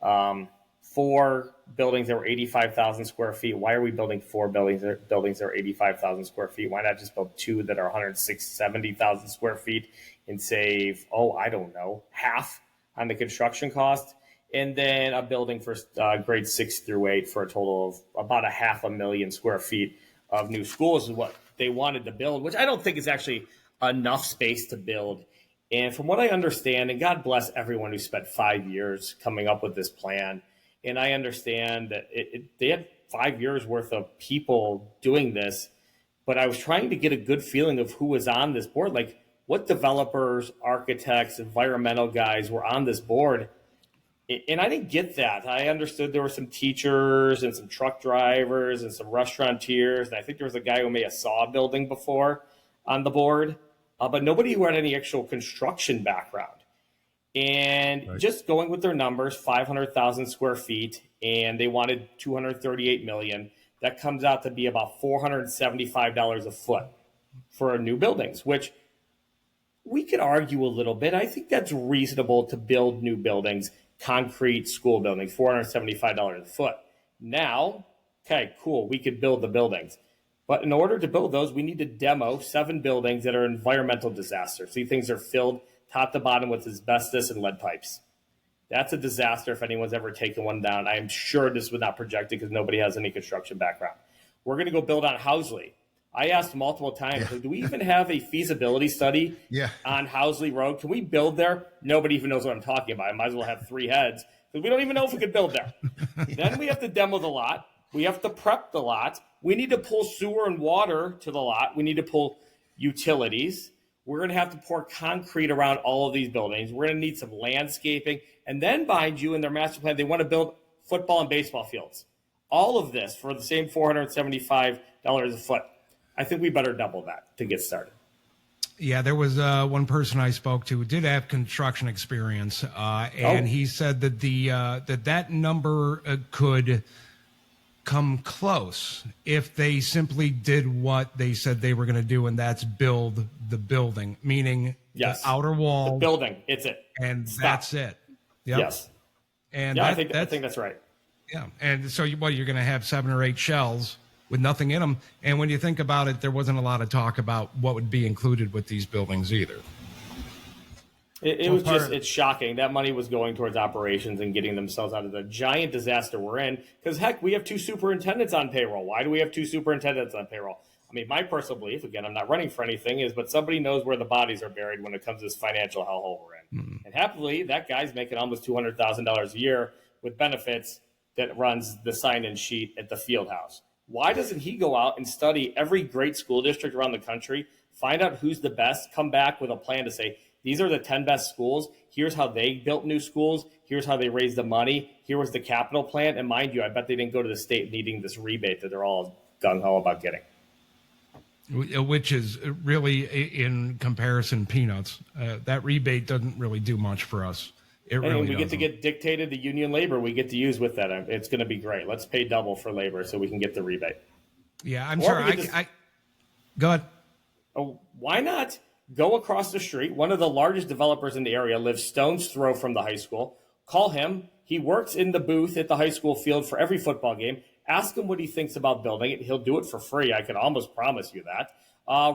4 buildings that were 85,000 square feet. Why are we building 4 buildings that are 85,000 square feet? Why not just build 2 that are 170,000 square feet and save, I don't know, half on the construction cost, and then a building for grades 6 through 8 for a total of about 500,000 square feet of new schools is what they wanted to build, which I don't think is actually enough space to build. And from what I understand, and God bless everyone who spent 5 years coming up with this plan, and I understand that they had 5 years worth of people doing this, but I was trying to get a good feeling of who was on this board, like what developers, architects, environmental guys were on this board. And I didn't get that. I understood there were some teachers and some truck drivers and some restaurateurs. And I think there was a guy who made a saw building before on the board, but nobody who had any actual construction background. And just going with their numbers, 500,000 square feet, and they wanted 238 million. That comes out to be about $475 a foot for new buildings, which we could argue a little bit. I think that's reasonable to build new buildings, concrete school buildings, $475 a foot. Now, okay, cool, we could build the buildings. But in order to build those, we need to demo 7 buildings that are environmental disasters. These things are filled top to bottom with asbestos and lead pipes. That's a disaster if anyone's ever taken one down. I am sure this was not projected because nobody has any construction background. We're going to go build on Housley. I asked multiple times, do we even have a feasibility study on Housley Road? Can we build there? Nobody even knows what I'm talking about. I might as well have 3 heads because we don't even know if we could build there. Then we have to demo the lot. We have to prep the lot. We need to pull sewer and water to the lot. We need to pull utilities. We're going to have to pour concrete around all of these buildings. We're going to need some landscaping. And then behind you in their master plan, they want to build football and baseball fields. All of this for the same $475 a foot. I think we better double that to get started. Yeah, there was one person I spoke to who did have construction experience, and he said that that number could come close if they simply did what they said they were going to do, and that's build the building, meaning the outer wall. The building, it's it. And that's it. Yep. Yes. And I think that's right. Yeah. And so you're going to have 7 or 8 shells with nothing in them. And when you think about it, there wasn't a lot of talk about what would be included with these buildings either. It's shocking. That money was going towards operations and getting themselves out of the giant disaster we're in. Because, heck, we have 2 superintendents on payroll. Why do we have 2 superintendents on payroll? I mean, my personal belief, again, I'm not running for anything, but somebody knows where the bodies are buried when it comes to this financial hellhole we're in. Mm-hmm. And happily, that guy's making almost $200,000 a year with benefits that runs the sign-in sheet at the field house. Why doesn't he go out and study every great school district around the country, find out who's the best, come back with a plan to say, these are the 10 best schools. Here's how they built new schools. Here's how they raised the money. Here was the capital plan. And mind you, I bet they didn't go to the state needing this rebate that they're all gung-ho about getting. Which is really, in comparison, peanuts. That rebate doesn't really do much for us. We get to get dictated the union labor we get to use with that. It's going to be great. Let's pay double for labor so we can get the rebate. Yeah, I'm sorry. Go ahead. Oh, why not go across the street? One of the largest developers in the area lives stone's throw from the high school. Call him. He works in the booth at the high school field for every football game. Ask him what he thinks about building it. He'll do it for free. I can almost promise you that.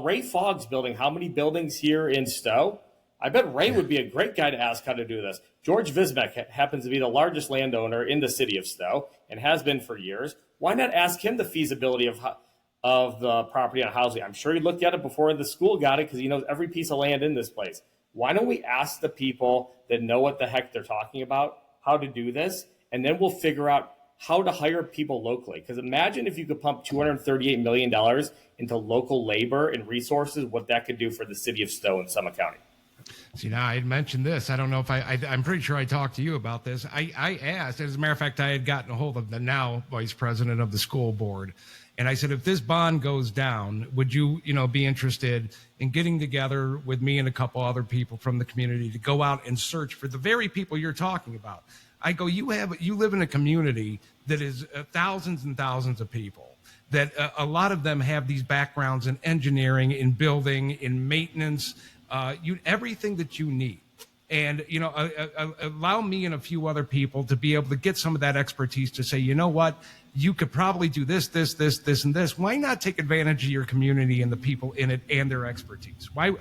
Ray Fogg's building how many buildings here in Stow? I bet Ray would be a great guy to ask how to do this. George Vismek happens to be the largest landowner in the city of Stow and has been for years. Why not ask him the feasibility of the property on Housley? I'm sure he looked at it before the school got it because he knows every piece of land in this place. Why don't we ask the people that know what the heck they're talking about how to do this, and then we'll figure out how to hire people locally? Because imagine if you could pump $238 million into local labor and resources, what that could do for the city of Stow and Summit County. See, now I had mentioned this. I don't know if I'm pretty sure I talked to you about this. I asked, as a matter of fact, I had gotten a hold of the now vice president of the school board. And I said, if this bond goes down, would you, be interested in getting together with me and a couple other people from the community to go out and search for the very people you're talking about? I go, you live in a community that is thousands and thousands of people, that a lot of them have these backgrounds in engineering, in building, in maintenance, everything that you need. And, allow me and a few other people to be able to get some of that expertise to say, you know what, you could probably do this, this, this, this, and this. Why not take advantage of your community and the people in it and their expertise? Why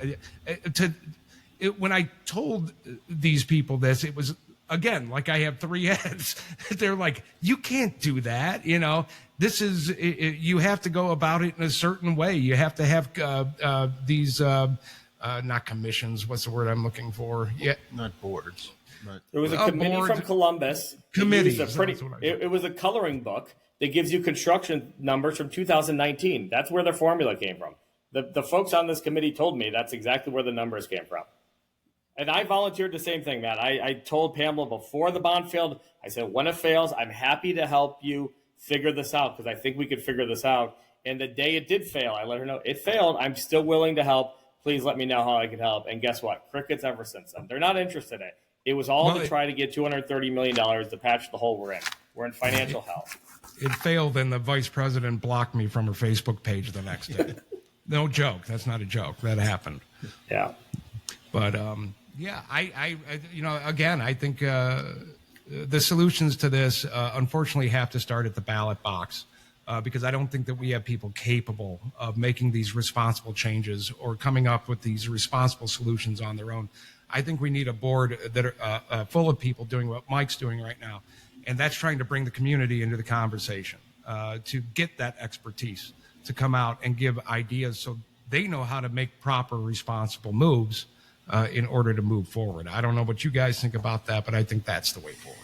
when I told these people this, it was, again, like I have three heads. They're like, you can't do that. You know, this is, you have to go about it in a certain way. You have to have these, not commissions. What's the word I'm looking for? Yeah. Not boards. But There was a committee from Columbus. Committee. It was a coloring book that gives you construction numbers from 2019. That's where the formula came from. The folks on this committee told me that's exactly where the numbers came from. And I volunteered the same thing, Matt. I told Pamela before the bond failed, I said, when it fails, I'm happy to help you figure this out because I think we could figure this out. And the day it did fail, I let her know it failed. I'm still willing to help. Please let me know how I can help. And guess what? Crickets ever since then. They're not interested in it. It was all to try to get $230 million to patch the hole we're in. We're in financial hell. It failed, and the vice president blocked me from her Facebook page the next day. No joke. That's not a joke. That happened. Yeah. But, yeah, I you know, again, I think the solutions to this, unfortunately, have to start at the ballot box. Because I don't think that we have people capable of making these responsible changes or coming up with these responsible solutions on their own. I think we need a board that are full of people doing what Mike's doing right now, and that's trying to bring the community into the conversation to get that expertise to come out and give ideas so they know how to make proper, responsible moves in order to move forward. I don't know what you guys think about that, but I think that's the way forward.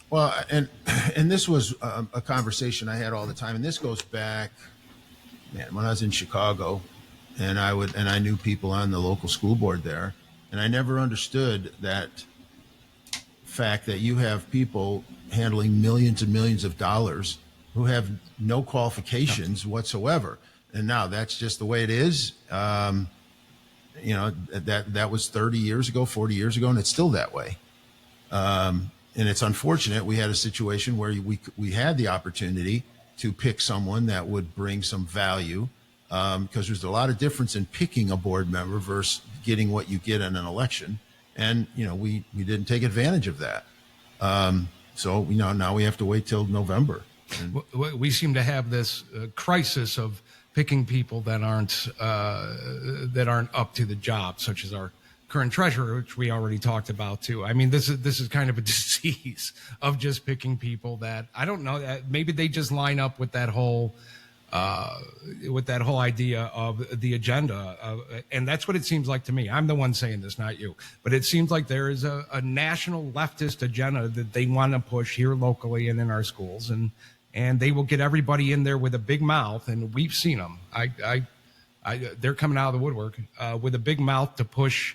Well, and this was a conversation I had all the time, and this goes back, man, when I was in Chicago, and I knew people on the local school board there, and I never understood that fact that you have people handling millions and millions of dollars who have no qualifications whatsoever, and now that's just the way it is. You know, that was 30 years ago, 40 years ago, and it's still that way. And it's unfortunate we had a situation where we had the opportunity to pick someone that would bring some value, because there's a lot of difference in picking a board member versus getting what you get in an election. And, you know, we didn't take advantage of that. So, you know, now we have to wait till November. And we seem to have this crisis of picking people that aren't up to the job, such as our current treasurer, which we already talked about too. I mean, this is kind of a disease of just picking people that, I don't know, maybe they just line up with that whole idea of the agenda, and that's what it seems like to me. I'm the one saying this, not you, but it seems like there is a national leftist agenda that they want to push here locally and in our schools, and they will get everybody in there with a big mouth, and we've seen them. They're coming out of the woodwork with a big mouth to push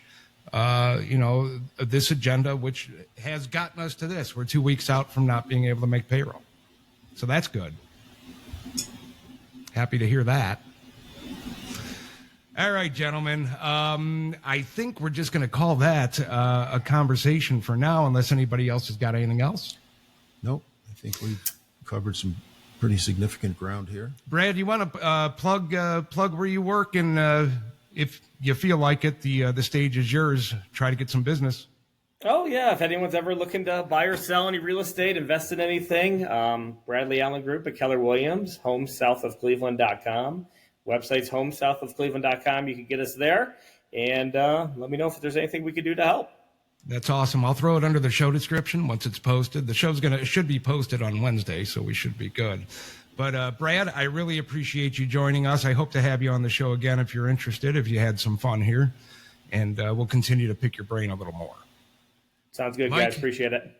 you know, this agenda, which has gotten us to this. We're 2 weeks out from not being able to make payroll. So that's good. Happy to hear that. All right, gentlemen. I think we're just going to call that a conversation for now, unless anybody else has got anything else. nope, I think we've covered some pretty significant ground here. Brad, you want to plug where you work, and if you feel like it, the stage is yours. Try to get some business. Oh, yeah. If anyone's ever looking to buy or sell any real estate, invest in anything, Bradley Allen Group at Keller Williams, homesouthofcleveland.com. Website's homesouthofcleveland.com. You can get us there. And let me know if there's anything we could do to help. That's awesome. I'll throw it under the show description once it's posted. The show's should be posted on Wednesday, so we should be good. But Brad, I really appreciate you joining us. I hope to have you on the show again if you're interested, if you had some fun here. And we'll continue to pick your brain a little more. Sounds good, Mike, guys. Appreciate it.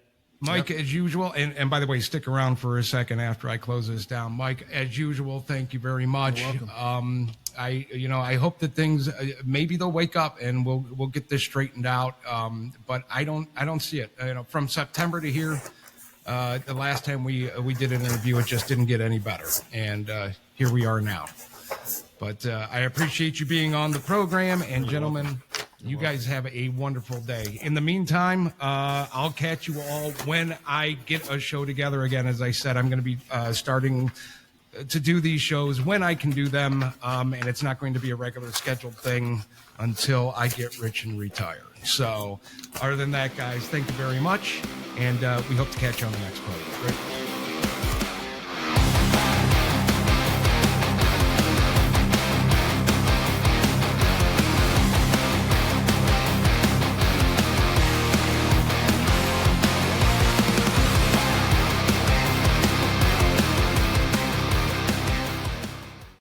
Mike, as usual, and by the way, stick around for a second after I close this down. Mike, as usual, thank you very much. You're welcome. I hope that things maybe they'll wake up and we'll get this straightened out. But I don't see it. From September to here, the last time we did an interview, it just didn't get any better, and here we are now. But I appreciate you being on the program, and gentlemen, you guys have a wonderful day. In the meantime, I'll catch you all when I get a show together again. As I said, I'm going to be starting to do these shows when I can do them, and it's not going to be a regular scheduled thing until I get rich and retire. So other than that, guys, thank you very much, and we hope to catch you on the next program. Great.